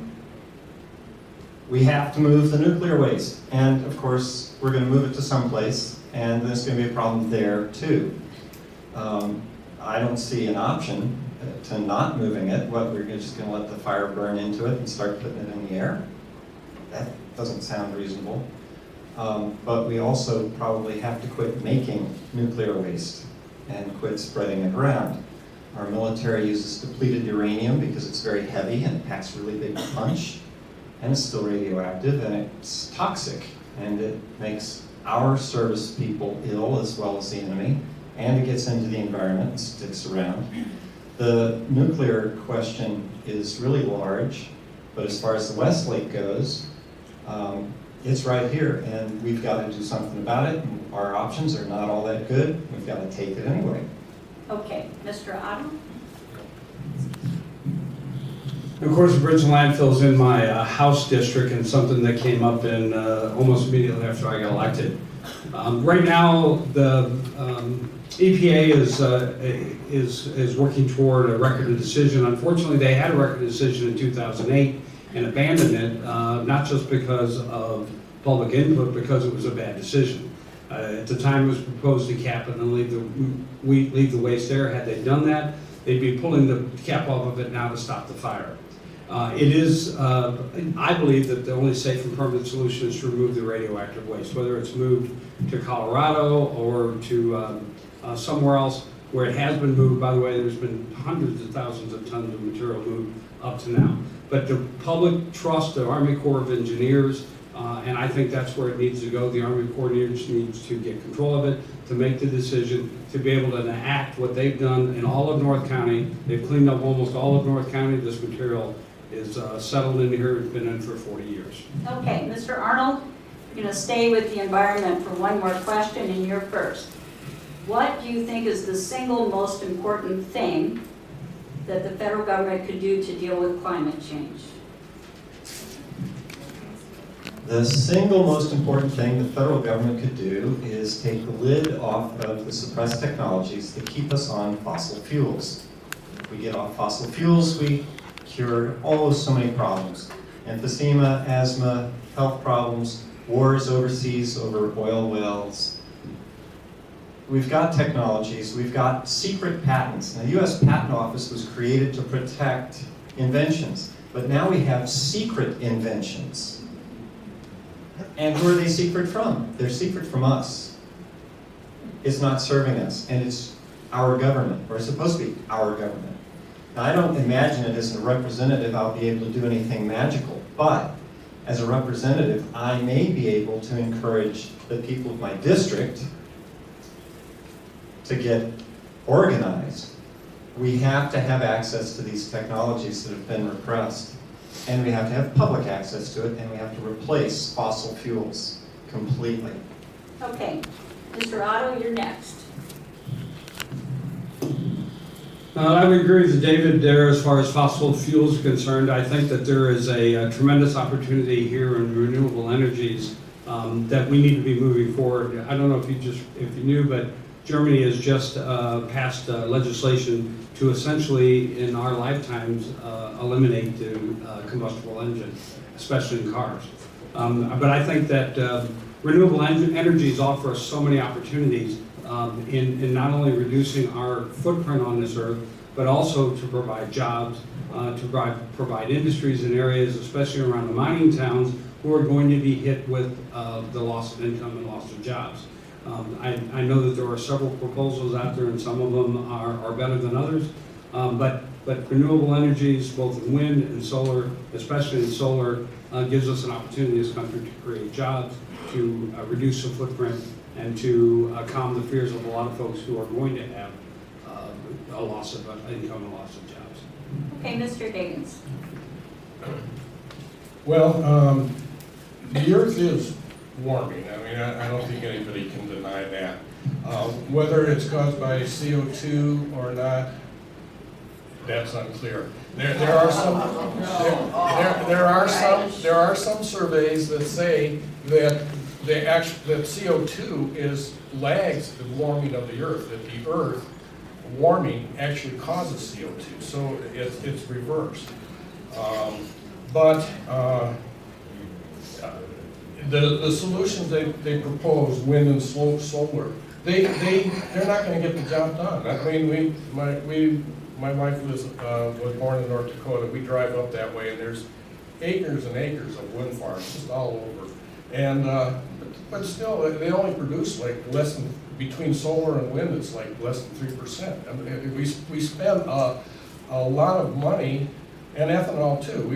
D: we have to move the nuclear waste. And of course, we're going to move it to someplace, and there's going to be a problem there too. I don't see an option to not moving it. What, we're just going to let the fire burn into it and start putting it in the air? That doesn't sound reasonable. But we also probably have to quit making nuclear waste and quit spreading it around. Our military uses depleted uranium because it's very heavy and it packs really big punch, and it's still radioactive and it's toxic, and it makes our service people ill as well as the enemy, and it gets into the environment and sticks around. The nuclear question is really large, but as far as the Westlake goes, it's right here, and we've got to do something about it. Our options are not all that good. We've got to take it anyway.
A: Okay, Mr. Otto?
C: Of course, the bridge and landfill is in my house district, and something that came up in almost immediately after I got elected. Right now, the EPA is working toward a record of decision. Unfortunately, they had a record of decision in 2008 and abandoned it, not just because of public input, because it was a bad decision. At the time, it was proposed to cap it and leave the waste there. Had they done that, they'd be pulling the cap off of it now to stop the fire. It is, I believe that the only safe and permanent solution is to remove the radioactive waste, whether it's moved to Colorado or to somewhere else where it has been moved. By the way, there's been hundreds of thousands of tons of material moved up to now. But the public trust the Army Corps of Engineers, and I think that's where it needs to go. The Army Corps of Engineers needs to get control of it, to make the decision, to be able to enact what they've done in all of North County. They've cleaned up almost all of North County. This material is settled in here. It's been in for 40 years.
A: Okay, Mr. Arnold, you're going to stay with the environment for one more question, and you're first. What do you think is the single most important thing that the federal government could do to deal with climate change?
D: The single most important thing the federal government could do is take the lid off of the suppressed technologies that keep us on fossil fuels. If we get off fossil fuels, we cure so many problems. Emphysema, asthma, health problems, wars overseas over oil wells. We've got technologies, we've got secret patents. Now, the U.S. Patent Office was created to protect inventions, but now we have secret inventions. And who are they secret from? They're secret from us. It's not serving us, and it's our government, or it's supposed to be our government. Now, I don't imagine it as a representative I'll be able to do anything magical, but as a representative, I may be able to encourage the people of my district to get organized. We have to have access to these technologies that have been repressed, and we have to have public access to it, and we have to replace fossil fuels completely.
A: Okay, Mr. Otto, you're next.
C: I would agree with David there as far as fossil fuels are concerned. I think that there is a tremendous opportunity here in renewable energies that we need to be moving forward. I don't know if you knew, but Germany has just passed legislation to essentially, in our lifetimes, eliminate the combustible engine, especially in cars. But I think that renewable energies offer us so many opportunities in not only reducing our footprint on this earth, but also to provide jobs, to provide industries in areas, especially around the mining towns, who are going to be hit with the loss of income and loss of jobs. I know that there are several proposals out there, and some of them are better than others, but renewable energies, both in wind and solar, especially in solar, gives us an opportunity in this country to create jobs, to reduce the footprint, and to calm the fears of a lot of folks who are going to have a loss of income and loss of jobs.
A: Okay, Mr. Higgins.
B: Well, the earth is warming. I mean, I don't think anybody can deny that. Whether it's caused by CO2 or not, That's unclear. There are some surveys that say that that CO2 lags the warming of the earth, that the earth warming actually causes CO2, so it's reversed. The solutions they propose, wind and solar, they're not going to get the job done. I mean, my wife was born in North Dakota. We drive up that way, and there's acres and acres of wind farms just all over. And but still, they only produce like less than, between solar and wind, it's like less than 3%. I mean, we spend a lot of money. And ethanol too.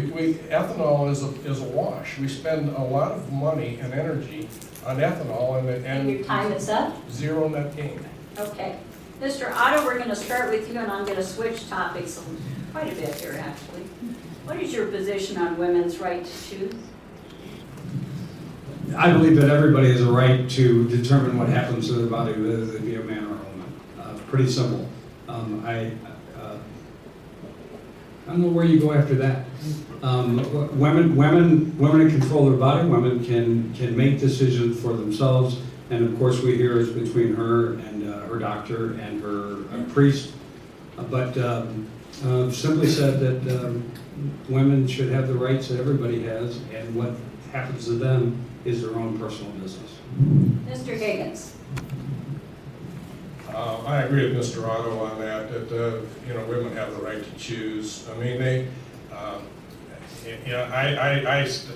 B: Ethanol is a wash. We spend a lot of money and energy on ethanol,
A: And your time is up?
B: zero net gain.
A: Okay. Mr. Otto, we're going to start with you, and I'm going to switch topics quite a bit here, actually. What is your position on women's right to choose?
C: I believe that everybody has a right to determine what happens to their body, whether they be a man or a woman. Pretty simple. I don't know where you go after that. Women control their body. Women can make decisions for themselves. And of course, we hear it's between her and her doctor and her priest. But simply said that women should have the rights that everybody has, and what happens to them is their own personal business.
A: Mr. Higgins.
B: I agree with Mr. Otto on that women have the right to choose. I mean,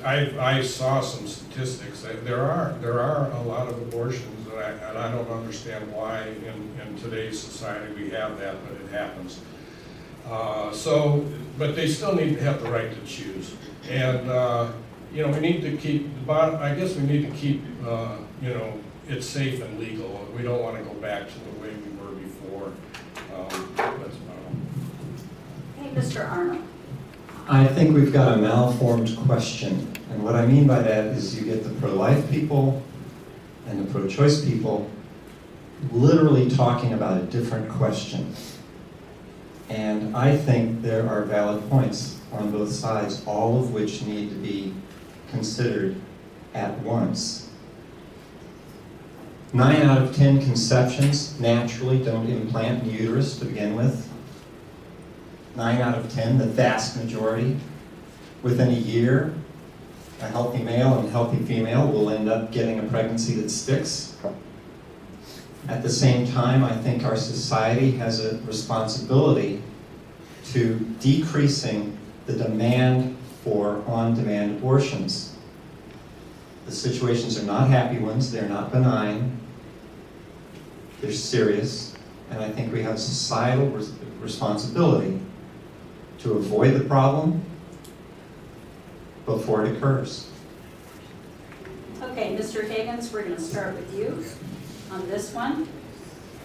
B: I saw some statistics. There are a lot of abortions, and I don't understand why in today's society we have that, but it happens. But they still need to have the right to choose. And we need to keep. I guess we need to keep. It's safe and legal. We don't want to go back to the way we were before. That's about all.
A: Hey, Mr. Arnold.
D: I think we've got a malformed question. And what I mean by that is you get the pro-life people and the pro-choice people literally talking about a different question. And I think there are valid points on both sides, all of which need to be considered at once. 9 out of 10 conceptions naturally don't implant in uterus to begin with. 9 out of 10, the vast majority. Within a year, a healthy male and a healthy female will end up getting a pregnancy that sticks. At the same time, I think our society has a responsibility to decreasing the demand for on-demand abortions. The situations are not happy ones, they're not benign, they're serious, and I think we have a societal responsibility to avoid the problem before it occurs.
A: Okay, Mr. Higgins, we're going to start with you on this one.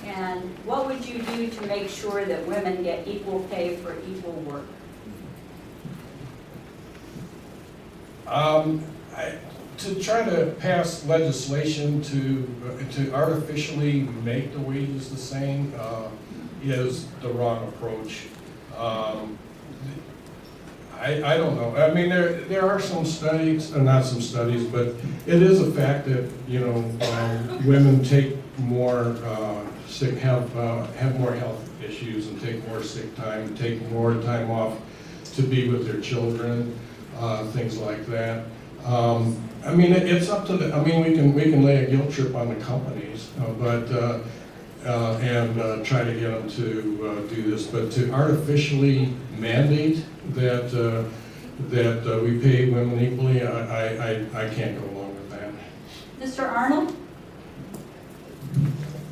A: And what would you do to make sure that women get equal pay for equal work?
B: To try to pass legislation to artificially make the wages the same is the wrong approach. I don't know. I mean, there are some studies, or not some studies, but it is a fact that women take more sick, have more health issues, and take more sick time, take more time off to be with their children, things like that. I mean, it's up to the. I mean, we can lay a guilt trip on the companies, and try to get them to do this, but to artificially mandate that we pay women equally, I can't go along with that.
A: Mr. Arnold?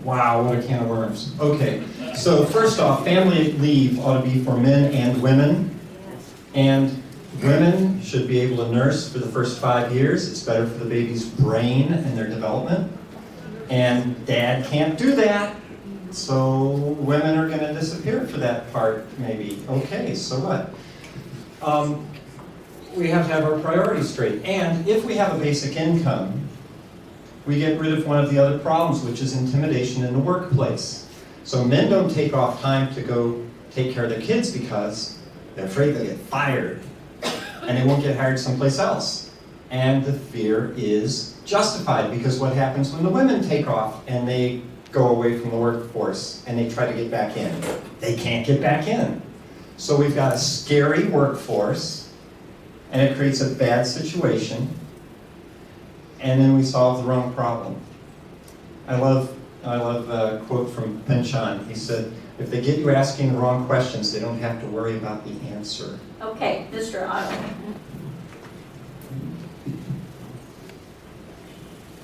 D: Wow, what a can of worms. Okay, so first off, family leave ought to be for men and women. And women should be able to nurse for the first 5 years. It's better for the baby's brain and their development. And dad can't do that. So women are going to disappear for that part, maybe. Okay, so what? We have to have our priorities straight. And if we have a basic income, we get rid of one of the other problems, which is intimidation in the workplace. So men don't take off time to go take care of their kids because they're afraid they'll get fired and they won't get hired someplace else. And the fear is justified because what happens when the women take off and they go away from the workforce and they try to get back in? They can't get back in. So we've got a scary workforce and it creates a bad situation, and then we solve the wrong problem. I love a quote from Pynchon. He said, if they get you asking the wrong questions, they don't have to worry about the answer.
A: Okay, Mr. Otto.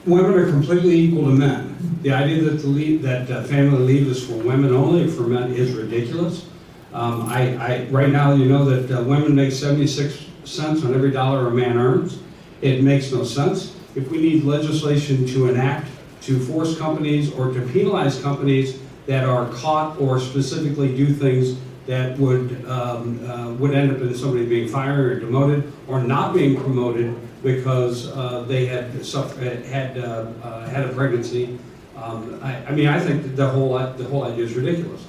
C: Women are completely equal to men. The idea that family leave is for women only, for men, is ridiculous. Right now, you know that women make 76 cents on every dollar a man earns. It makes no sense. If we need legislation to enact to force companies or to penalize companies that are caught or specifically do things that would end up in somebody being fired or demoted or not being promoted because they had a pregnancy. I think that the whole idea is ridiculous.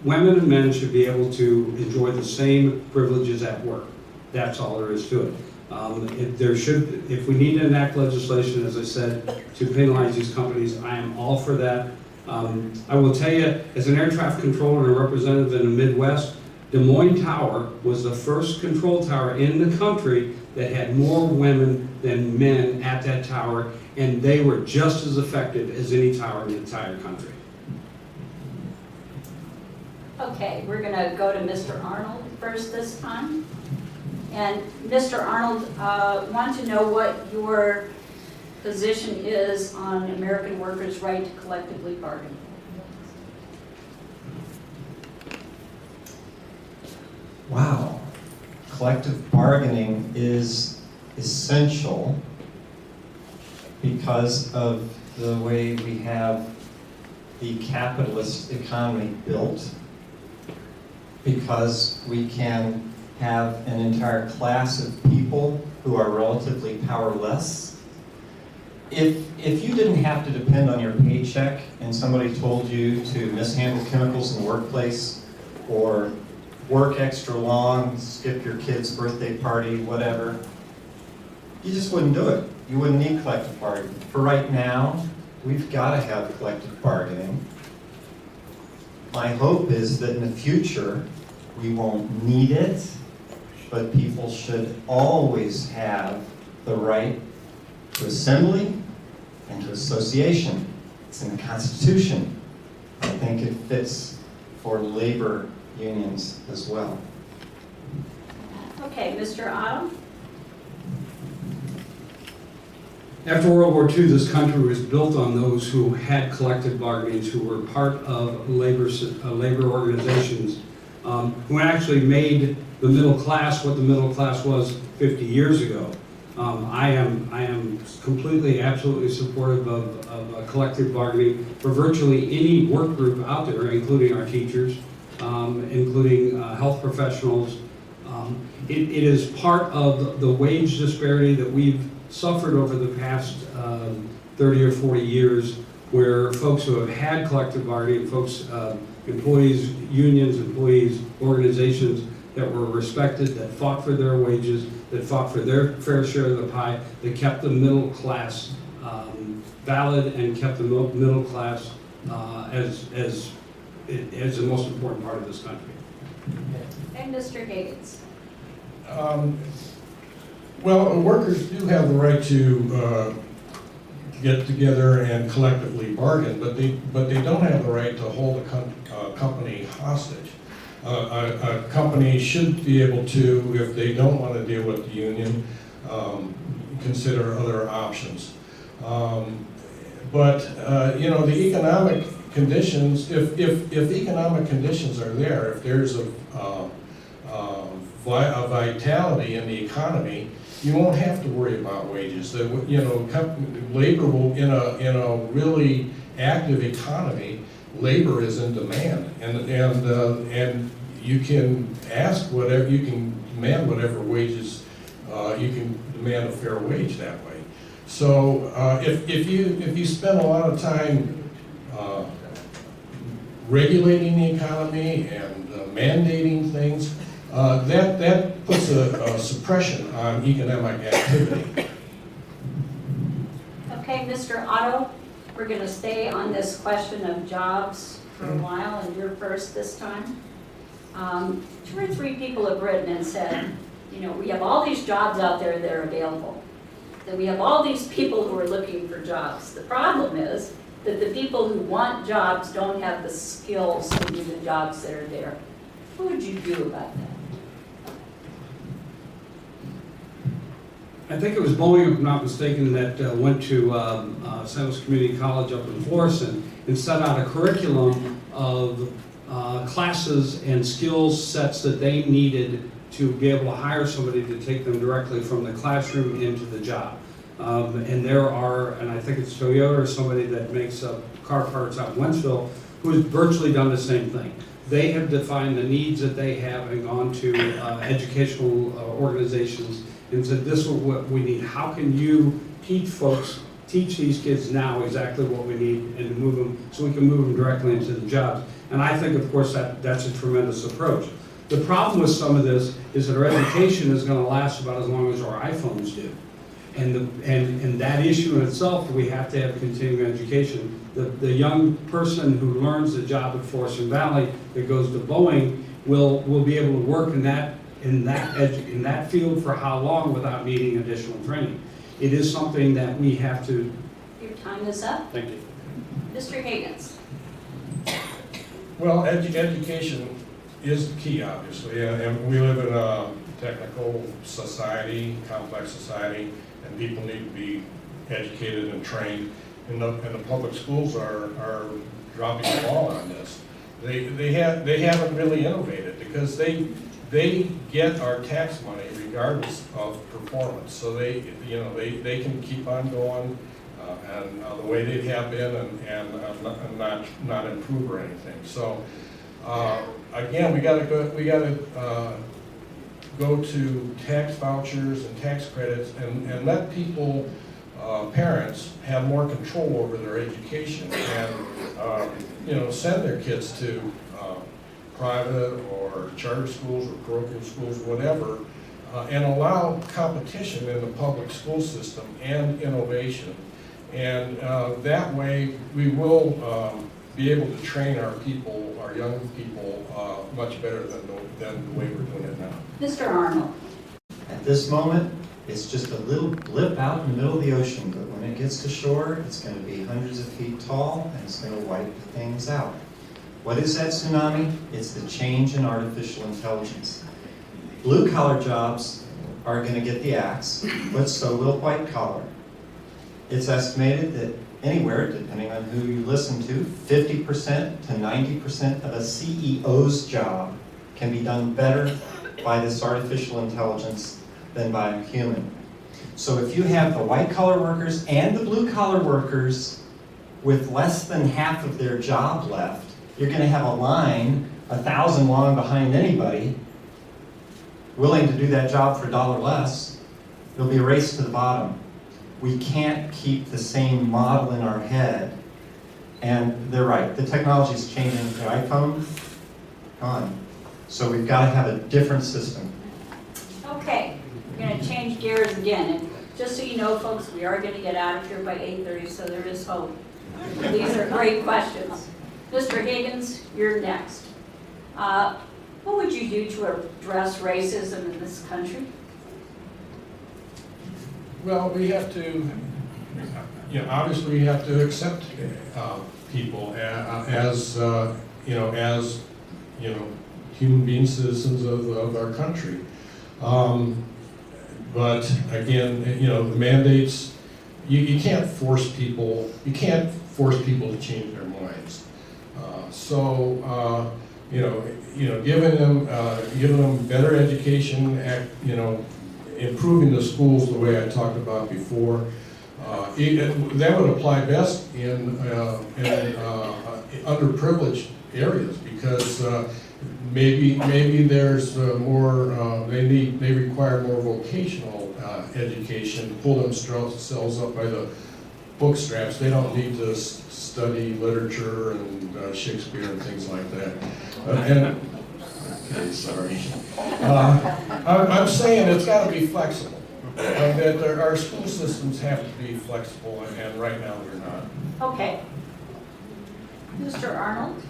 C: Women and men should be able to enjoy the same privileges at work. That's all there is to it. If we need to enact legislation, as I said, to penalize these companies, I am all for that. I will tell you, as an air traffic controller and a representative in the Midwest, Des Moines Tower was the first control tower in the country that had more women than men at that tower, and they were just as effective as any tower in the entire country.
A: Okay, we're going to go to Mr. Arnold first this time. And Mr. Arnold, want to know what your position is on American workers' right to collectively bargain.
D: Wow. Collective bargaining is essential because of the way we have the capitalist economy built, because we can have an entire class of people who are relatively powerless. If you didn't have to depend on your paycheck and somebody told you to mishandle chemicals in the workplace or work extra long, skip your kid's birthday party, whatever, you just wouldn't do it. You wouldn't need collective bargaining. For right now, we've got to have collective bargaining. My hope is that in the future, we won't need it, but people should always have the right to assembly and to association. It's in the Constitution. I think it fits for labor unions as well.
A: Okay, Mr. Otto?
C: After World War II, this country was built on those who had collective bargaining, who were part of labor organizations, who actually made the middle class what the middle class was 50 years ago. I am completely, absolutely supportive of collective bargaining for virtually any work group out there, including our teachers, including health professionals. It is part of the wage disparity that we've suffered over the past 30 or 40 years, where folks who have had collective bargaining, employees, unions, employees, organizations that were respected, that fought for their wages, that fought for their fair share of the pie, that kept the middle class valid and kept the middle class as the most important part of this country.
A: And Mr. Higgins?
B: Well, workers do have the right to get together and collectively bargain, but they don't have the right to hold a company hostage. A company should be able to, if they don't want to deal with the union, consider other options. But the economic conditions, if economic conditions are there, if there's a vitality in the economy, you won't have to worry about wages. Labor will, in a really active economy, labor is in demand, and you can ask whatever, you can demand whatever wages, you can demand a fair wage that way. So if you spend a lot of time regulating the economy and mandating things, that puts a suppression on economic activity.
A: Okay, Mr. Otto, we're going to stay on this question of jobs for a while, and you're first this time. 2 or 3 people have written and said, you know, we have all these jobs out there that are available. That we have all these people who are looking for jobs. The problem is that the people who want jobs don't have the skills to do the jobs that are there. What would you do about that?
C: I think it was Boeing, if I'm not mistaken, that went to San Luis Community College up in Florissant and set out a curriculum of classes and skills sets that they needed to be able to hire somebody to take them directly from the classroom into the job. And there are, and I think it's Toyota or somebody that makes car parts out in Wentzville, who has virtually done the same thing. They have defined the needs that they have and gone to educational organizations and said, this is what we need. How can you teach these kids now exactly what we need and to move them, so we can move them directly into the jobs. And I think, of course, that's a tremendous approach. The problem with some of this is that our education is going to last about as long as our iPhones do. And that issue in itself, we have to have continuing education. The young person who learns the job at Forest Valley that goes to Boeing will be able to work in that field for how long without needing additional training. It is something that we have to.
A: Your time is up.
C: Thank you.
A: Mr. Higgins.
B: Well, education is the key, obviously, and we live in a technical society, complex society, and people need to be educated and trained. And the public schools are dropping the ball on this. They haven't really innovated because they get our tax money regardless of performance. So they can keep on going and the way they have been and not improve or anything. So again, we got to go to tax vouchers and tax credits and let people, parents, have more control over their education and send their kids to private or charter schools or parochial schools, whatever, and allow competition in the public school system and innovation. And that way we will be able to train our people, our young people, much better than the way we're doing it now.
A: Mr. Arnold.
D: At this moment, it's just a little blip out in the middle of the ocean, but when it gets to shore, it's going to be hundreds of feet tall and it's going to wipe things out. What is that tsunami? It's the change in artificial intelligence. Blue-collar jobs are going to get the axe, but so will white-collar. It's estimated that anywhere, depending on who you listen to, 50% to 90% of a CEO's job can be done better by this artificial intelligence than by a human. So if you have the white-collar workers and the blue-collar workers with less than half of their job left, you're going to have a line 1,000 long behind anybody willing to do that job for $1 less. It'll be a race to the bottom. We can't keep the same model in our head. And they're right, the technology is changing. The iPhone, gone. So we've got to have a different system.
A: Okay, we're going to change gears again. And just so you know, folks, we are going to get out of here by 8:30, so there is hope. These are great questions. Mr. Higgins, you're next. What would you do to address racism in this country?
B: Well, we have to, obviously we have to accept people as human beings, citizens of our country. But again, the mandates, you can't force people. You can't force people to change their minds. Giving them better education, improving the schools the way I talked about before. That would apply best in underprivileged areas because maybe there's more. They require more vocational education to pull themselves up by the book straps. They don't need to study literature and Shakespeare and things like that. Okay, sorry. I'm saying it's got to be flexible. That our school systems have to be flexible, and right now they're not.
A: Okay. Mr. Arnold?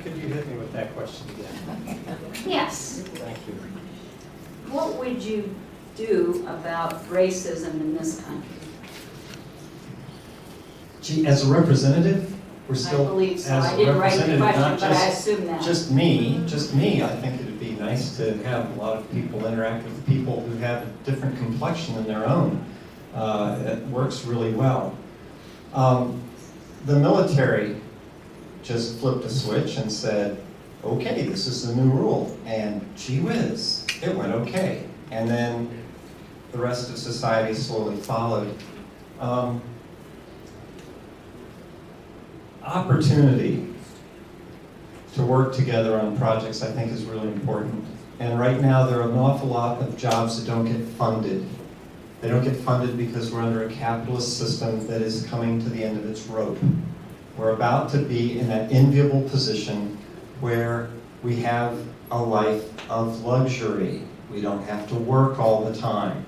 E: Could you hit me with that question again?
A: Yes.
E: Thank you.
A: What would you do about racism in this country?
D: Gee, as a representative, we're
A: I
D: still,
A: believe so.
D: as
A: I
D: a
A: didn't write the
D: representative,
A: question,
D: not
A: but I
D: just,
A: assume that.
D: just me, I think it'd be nice to have a lot of people interact with people who have a different complexion than their own. It works really well. The military just flipped a switch and said, okay, this is the new rule, and gee whiz, it went okay. And then the rest of society slowly followed. Opportunity to work together on projects, I think, is really important. And right now, there are an awful lot of jobs that don't get funded. They don't get funded because we're under a capitalist system that is coming to the end of its rope. We're about to be in that enviable position where we have a life of luxury. We don't have to work all the time.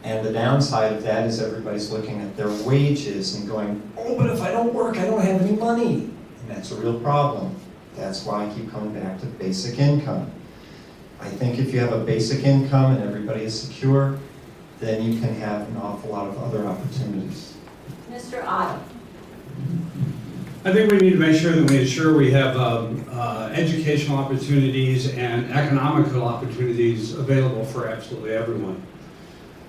D: And the downside of that is everybody's looking at their wages and going, oh, but if I don't work, I don't have any money. And that's a real problem. That's why I keep coming back to basic income. I think if you have a basic income and everybody is secure, then you can have an awful lot of other opportunities.
A: Mr. Otto?
C: I think we need to make sure that we ensure we have educational opportunities and economical opportunities available for absolutely everyone.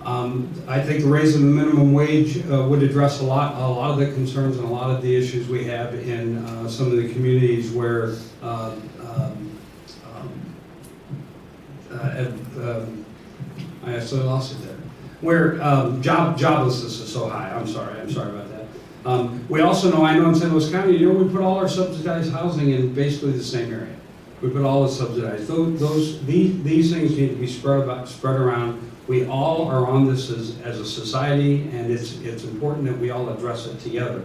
C: I think the raise of the minimum wage would address a lot of the concerns and a lot of the issues we have in some of the communities where I actually lost it there. Where joblessness is so high. I'm sorry about that. We also know, I know in St. Louis County, we put all our subsidized housing in basically the same area. We put all the subsidized. These things need to be spread around. We all are on this as a society, and it's important that we all address it together.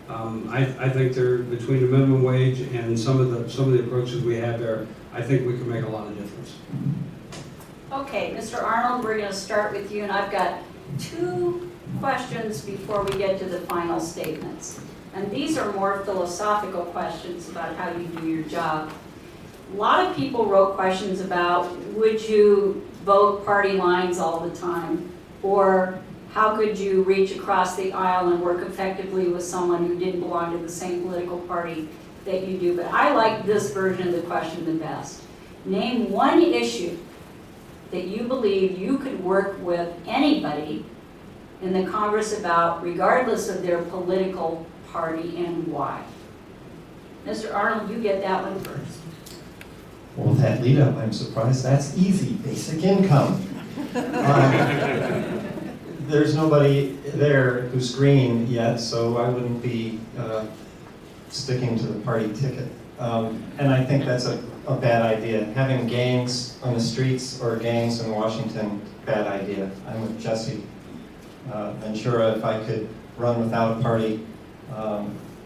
C: I think between the minimum wage and some of the approaches we have there, I think we can make a lot of difference.
A: Okay, Mr. Arnold, we're going to start with you, and I've got 2 questions before we get to the final statements. And these are more philosophical questions about how you do your job. A lot of people wrote questions about, would you vote party lines all the time? Or how could you reach across the aisle and work effectively with someone who didn't belong to the same political party that you do? But I like this version of the question the best. Name one issue that you believe you could work with anybody in the Congress about, regardless of their political party, and why. Mr. Arnold, you get that one first.
D: Well, with that lead up, I'm surprised. That's easy, basic income. There's nobody there who's green yet, so I wouldn't be sticking to the party ticket. And I think that's a bad idea. Having gangs on the streets or gangs in Washington, bad idea. I'm with Jesse Ventura. If I could run without a party,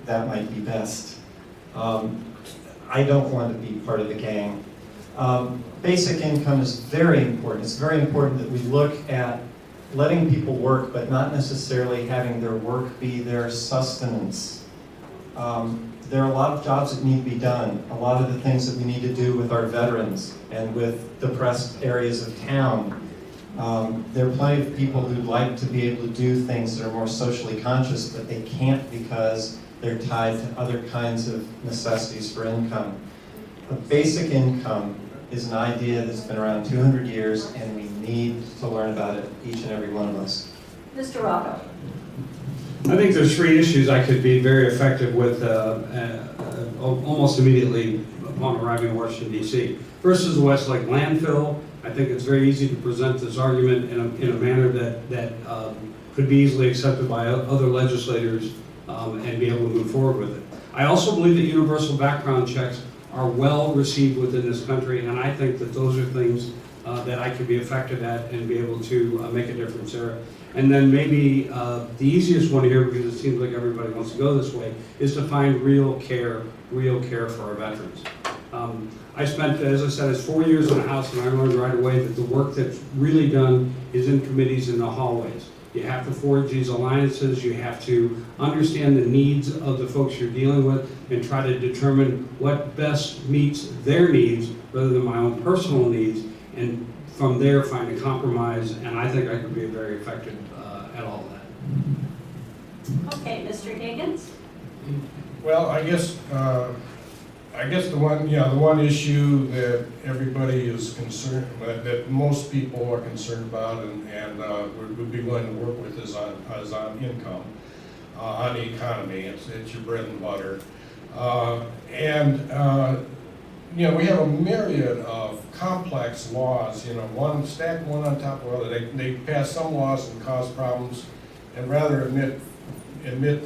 D: that might be best. I don't want to be part of the gang. Basic income is very important. It's very important that we look at letting people work, but not necessarily having their work be their sustenance. There are a lot of jobs that need to be done, a lot of the things that we need to do with our veterans and with depressed areas of town. There are plenty of people who'd like to be able to do things that are more socially conscious, but they can't because they're tied to other kinds of necessities for income. A basic income is an idea that's been around 200 years, and we need to learn about it, each and every one of us.
A: Mr. Otto.
C: I think there's 3 issues I could be very effective with almost immediately upon arriving in Washington, D.C. First is the Westlake landfill. I think it's very easy to present this argument in a manner that could be easily accepted by other legislators and be able to move forward with it. I also believe that universal background checks are well received within this country, and I think that those are things that I could be affected at and be able to make a difference there. And then maybe the easiest one here, because it seems like everybody wants to go this way, is to find real care for our veterans. I spent, as I said, it's 4 years in the House, and I learned right away that the work that's really done is in committees in the hallways. You have to forge these alliances, you have to understand the needs of the folks you're dealing with and try to determine what best meets their needs rather than my own personal needs, and from there find a compromise, and I think I could be very effective at all of that.
A: Okay, Mr. Higgins?
B: Well, I guess the one issue that everybody is concerned, that most people are concerned about and would be willing to work with is on income, on the economy. It's your bread and butter. We have a myriad of complex laws, one stacked one on top of the other. They pass some laws and cause problems, and rather admit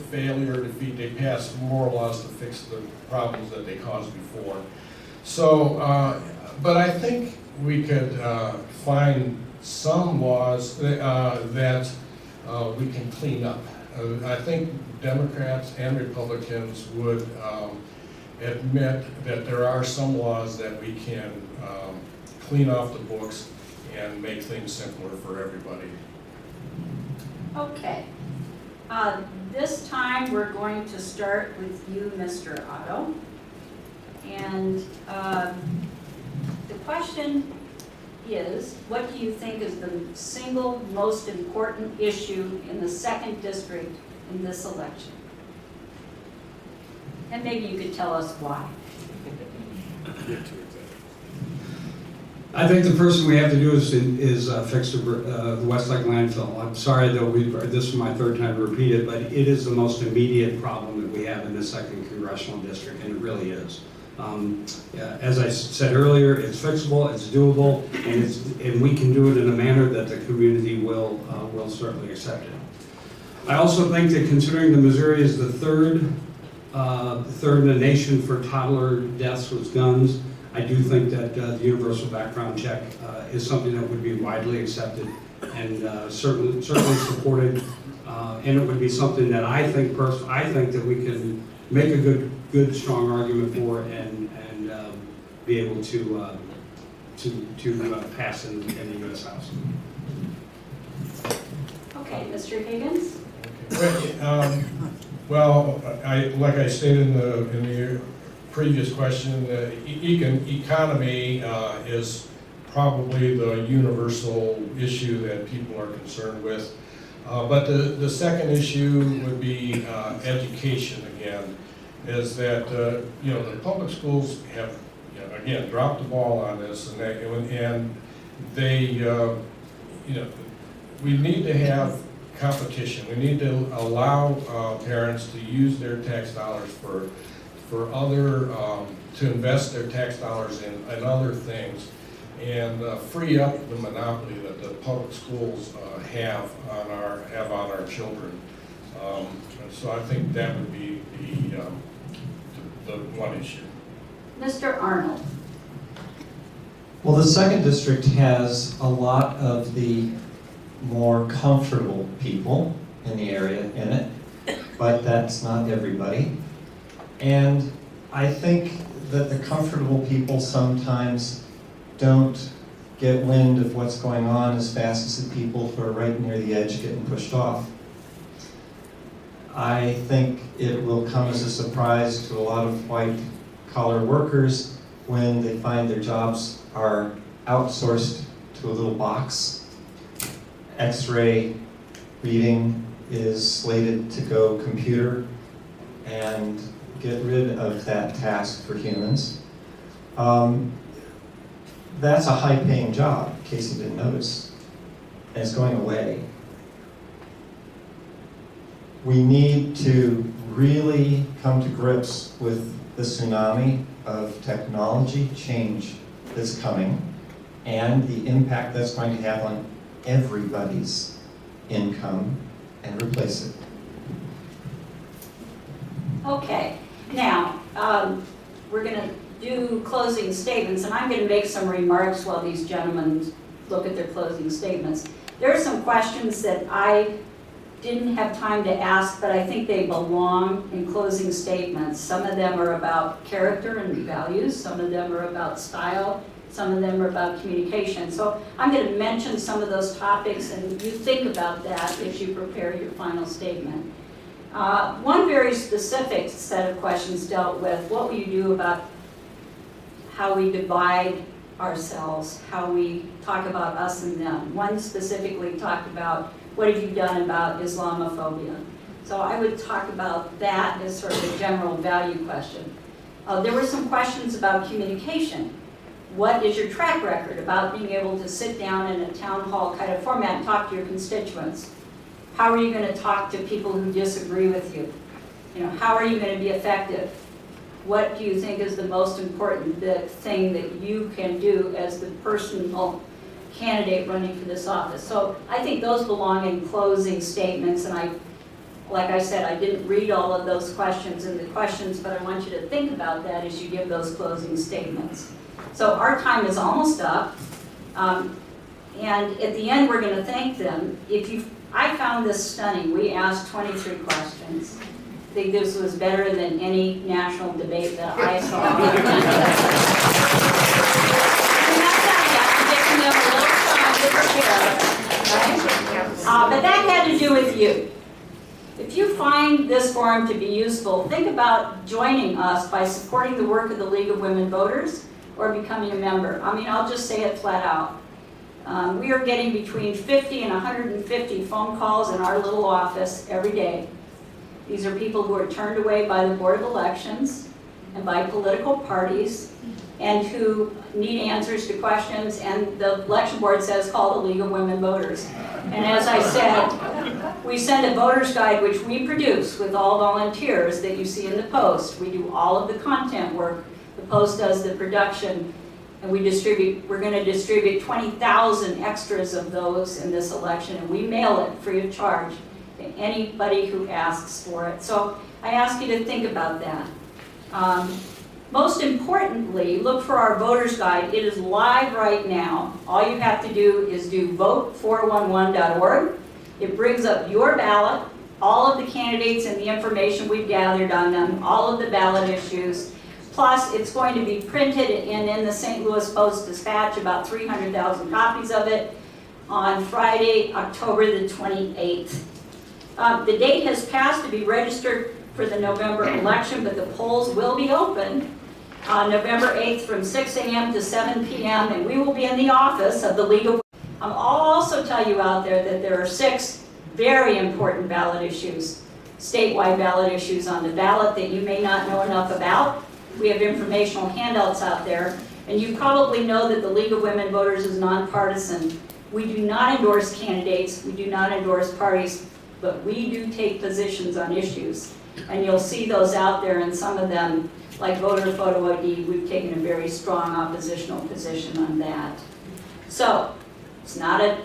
B: failure or defeat, they pass more laws to fix the problems that they caused before. So, but I think we could find some laws that we can clean up. I think Democrats and Republicans would admit that there are some laws that we can clean off the books and make things simpler for everybody.
A: Okay. This time, we're going to start with you, Mr. Otto. And the question is, what do you think is the single most important issue in the 2nd District in this election? And maybe you could tell us why.
C: I think the first thing we have to do is fix the Westlake landfill. I'm sorry that this is my 3rd time to repeat it, but it is the most immediate problem that we have in the 2nd Congressional District, and it really is. As I said earlier, it's fixable, it's doable, and we can do it in a manner that the community will certainly accept it. I also think that considering that Missouri is the third in the nation for toddler deaths with guns, I do think that the universal background check is something that would be widely accepted and certainly supported, and it would be something that I think that we can make a good strong argument for and be able to pass in the U.S. House.
A: Okay, Mr. Higgins?
B: Well, like I stated in the previous question, the economy is probably the universal issue that people are concerned with. But the second issue would be education again, is that the public schools have again dropped the ball on this, and we need to have competition. We need to allow parents to use their tax dollars for other, to invest their tax dollars in other things, and free up the monopoly that the public schools have on our children. And so I think that would be the one issue.
A: Mr. Arnold?
D: Well, the 2nd District has a lot of the more comfortable people in the area in it, but that's not everybody. And I think that the comfortable people sometimes don't get wind of what's going on as fast as the people who are right near the edge getting pushed off. I think it will come as a surprise to a lot of white-collar workers when they find their jobs are outsourced to a little box. X-ray reading is slated to go computer and get rid of that task for humans. That's a high-paying job, in case you didn't notice, and it's going away. We need to really come to grips with the tsunami of technology change that's coming and the impact that's going to have on everybody's income and replace it.
A: Okay, now, we're going to do closing statements, and I'm going to make some remarks while these gentlemen look at their closing statements. There are some questions that I didn't have time to ask, but I think they belong in closing statements. Some of them are about character and values, some of them are about style, some of them are about communication. So I'm going to mention some of those topics, and you think about that as you prepare your final statement. One very specific set of questions dealt with what will you do about how we divide ourselves, how we talk about us and them. One specifically talked about what have you done about Islamophobia. So I would talk about that as sort of a general value question. There were some questions about communication. What is your track record about being able to sit down in a town hall kind of format and talk to your constituents? How are you going to talk to people who disagree with you? How are you going to be effective? What do you think is the most important thing that you can do as the personal candidate running for this office? So I think those belong in closing statements, and like I said, I didn't read all of those questions in the questions, but I want you to think about that as you give those closing statements. So our time is almost up, and at the end we're going to thank them. I found this stunning. We asked 23 questions. I think this was better than any national debate that I saw. And that's not yet. I'm giving them a little time to prepare, right? But that had to do with you. If you find this forum to be useful, think about joining us by supporting the work of the League of Women Voters or becoming a member. I'll just say it flat out. We are getting between 50 and 150 phone calls in our little office every day. These are people who are turned away by the Board of Elections and by political parties and who need answers to questions, and the election board says call the League of Women Voters. And as I said, we send a voter's guide which we produce with all volunteers that you see in the Post. We do all of the content work. The Post does the production, and we're going to distribute 20,000 extras of those in this election, and we mail it free of charge to anybody who asks for it. So I ask you to think about that. Most importantly, look for our voter's guide. It is live right now. All you have to do is do vote411.org. It brings up your ballot, all of the candidates and the information we've gathered on them, all of the ballot issues. Plus, it's going to be printed in the St. Louis Post-Dispatch, about 300,000 copies of it, on Friday, October the 28th. The date has passed to be registered for the November election, but the polls will be open on November 8th from 6 a.m. to 7 p.m., and we will be in the office of the League of Women. I'll also tell you out there that there are 6 very important ballot issues, statewide ballot issues on the ballot that you may not know enough about. We have informational handouts out there, and you probably know that the League of Women Voters is nonpartisan. We do not endorse candidates, we do not endorse parties, but we do take positions on issues. And you'll see those out there, and some of them, like voter photo ID, we've taken a very strong oppositional position on that. So, it's not a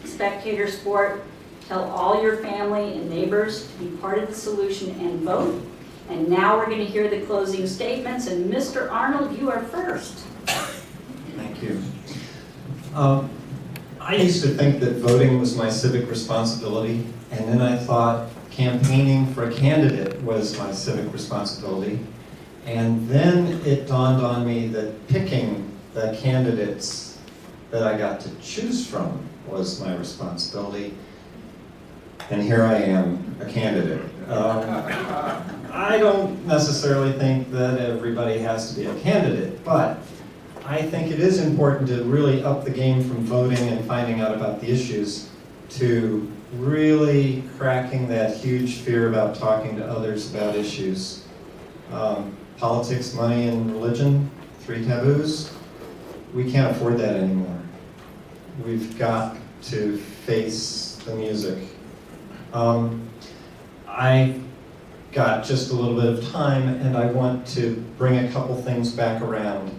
A: spectator sport. Tell all your family and neighbors to be part of the solution and vote. And now we're going to hear the closing statements, and Mr. Arnold, you are first.
D: Thank you. I used to think that voting was my civic responsibility, and then I thought campaigning for a candidate was my civic responsibility. And then it dawned on me that picking the candidates that I got to choose from was my responsibility. And here I am, a candidate. I don't necessarily think that everybody has to be a candidate, but I think it is important to really up the game from voting and finding out about the issues to really cracking that huge fear about talking to others about issues. Politics, money, and religion, 3 taboos. We can't afford that anymore. We've got to face the music. I got just a little bit of time, and I want to bring a couple things back around.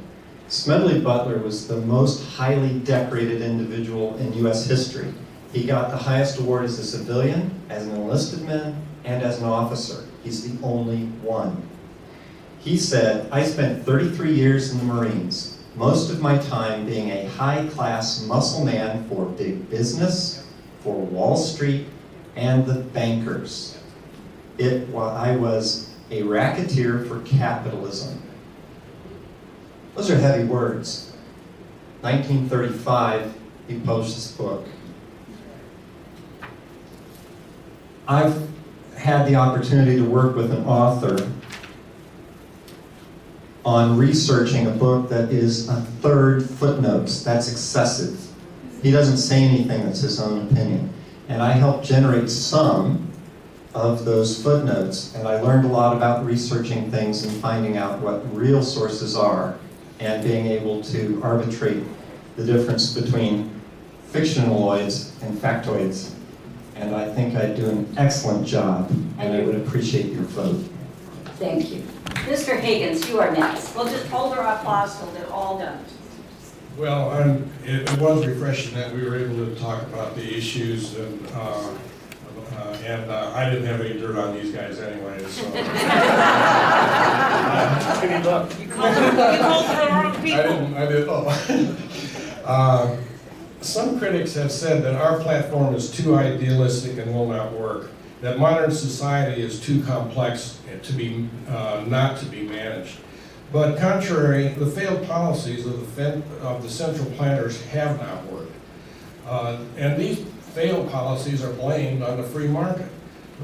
D: Smedley Butler was the most highly decorated individual in U.S. history. He got the highest award as a civilian, as an enlisted man, and as an officer. He's the only one. He said, "I spent 33 years in the Marines, most of my time being a high-class muscle man for big business, for Wall Street, and the bankers. I was a racketeer for capitalism." Those are heavy words. 1935, he published this book. I've had the opportunity to work with an author on researching a book that is a third footnotes. That's excessive. He doesn't say anything that's his own opinion. And I helped generate some of those footnotes, and I learned a lot about researching things and finding out what real sources are and being able to arbitrate the difference between fictionaloids and factoids. And I think I do an excellent job, and I would appreciate your vote.
A: Thank you. Mr. Higgins, you are next. We'll just hold our applause till they're all done.
B: Well, it was refreshing that we were able to talk about the issues, and I didn't have any dirt on these guys anyway, so.
E: Good luck.
A: You called the wrong people.
B: I did, some critics have said that our platform is too idealistic and will not work, that modern society is too complex to be, not to be managed. But contrary, the failed policies of the central planners have not worked. And these failed policies are blamed on the free market.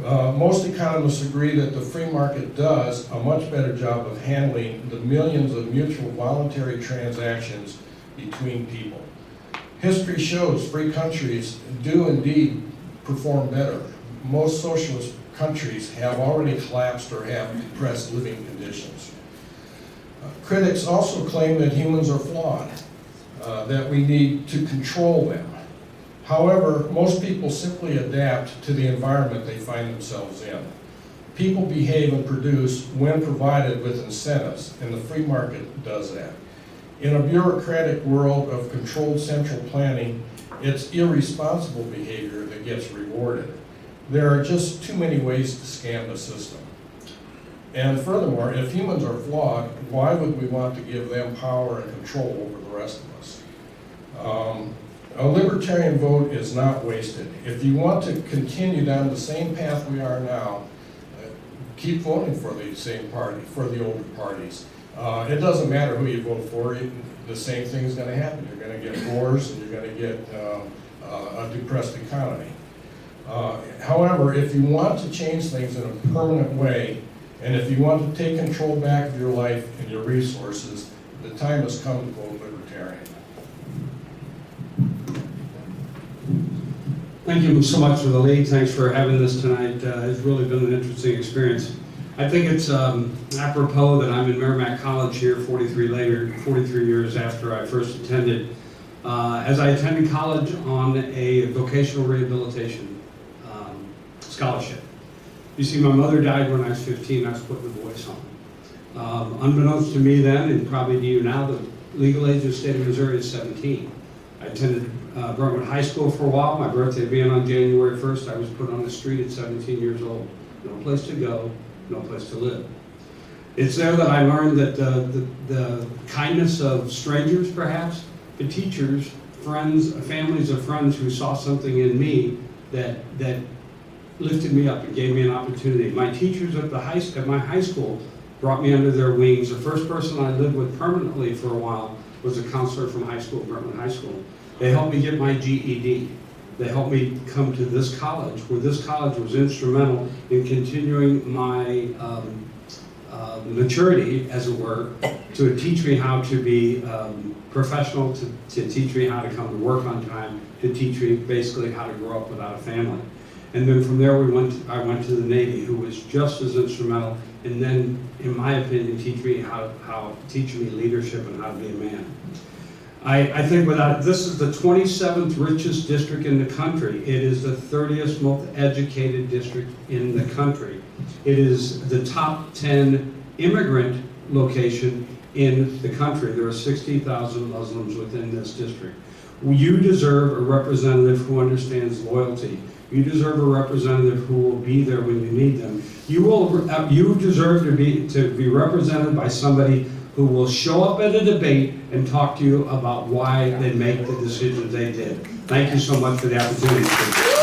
B: Most economists agree that the free market does a much better job of handling the millions of mutual voluntary transactions between people. History shows free countries do indeed perform better. Most socialist countries have already collapsed or have depressed living conditions. Critics also claim that humans are flawed, that we need to control them. However, most people simply adapt to the environment they find themselves in. People behave and produce when provided with incentives, and the free market does that. In a bureaucratic world of controlled central planning, it's irresponsible behavior that gets rewarded. There are just too many ways to scam the system. And furthermore, if humans are flawed, why would we want to give them power and control over the rest of us? A libertarian vote is not wasted. If you want to continue down the same path we are now, keep voting for the same party, for the older parties. It doesn't matter who you vote for, the same thing is going to happen. You're going to get wars and you're going to get a depressed economy. However, if you want to change things in a permanent way, and if you want to take control back of your life and your resources, the time has come to vote libertarian.
C: Thank you so much for the lead. Thanks for having this tonight. It's really been an interesting experience. I think it's apropos that I'm in Merrimack College here 43 years after I first attended. As I attended college on a vocational rehabilitation scholarship. You see, my mother died when I was 15. I was put in the boys' home. Unbeknownst to me then, and probably to you now, the legal age of the state of Missouri is 17. I attended Brentwood High School for a while. My birthday being on January 1st, I was put on the street at 17 years old. No place to go, no place to live. It's there that I learned that the kindness of strangers, perhaps, the teachers, friends, families of friends who saw something in me that lifted me up and gave me an opportunity. My teachers at my high school brought me under their wings. The first person I lived with permanently for a while was a counselor from high school, Brentwood High School. They helped me get my GED. They helped me come to this college, where this college was instrumental in continuing my maturity, as it were, to teach me how to be professional, to teach me how to come to work on time, to teach me basically how to grow up without a family. And then from there I went to the Navy, who was just as instrumental, and then, in my opinion, teach me leadership and how to be a man. I think this is the 27th richest district in the country. It is the 30th most educated district in the country. It is the top 10 immigrant location in the country. There are 60,000 Muslims within this district. You deserve a representative who understands loyalty. You deserve a representative who will be there when you need them. You deserve to be represented by somebody who will show up at a debate and talk to you about why they make the decisions they did. Thank you so much for the opportunity.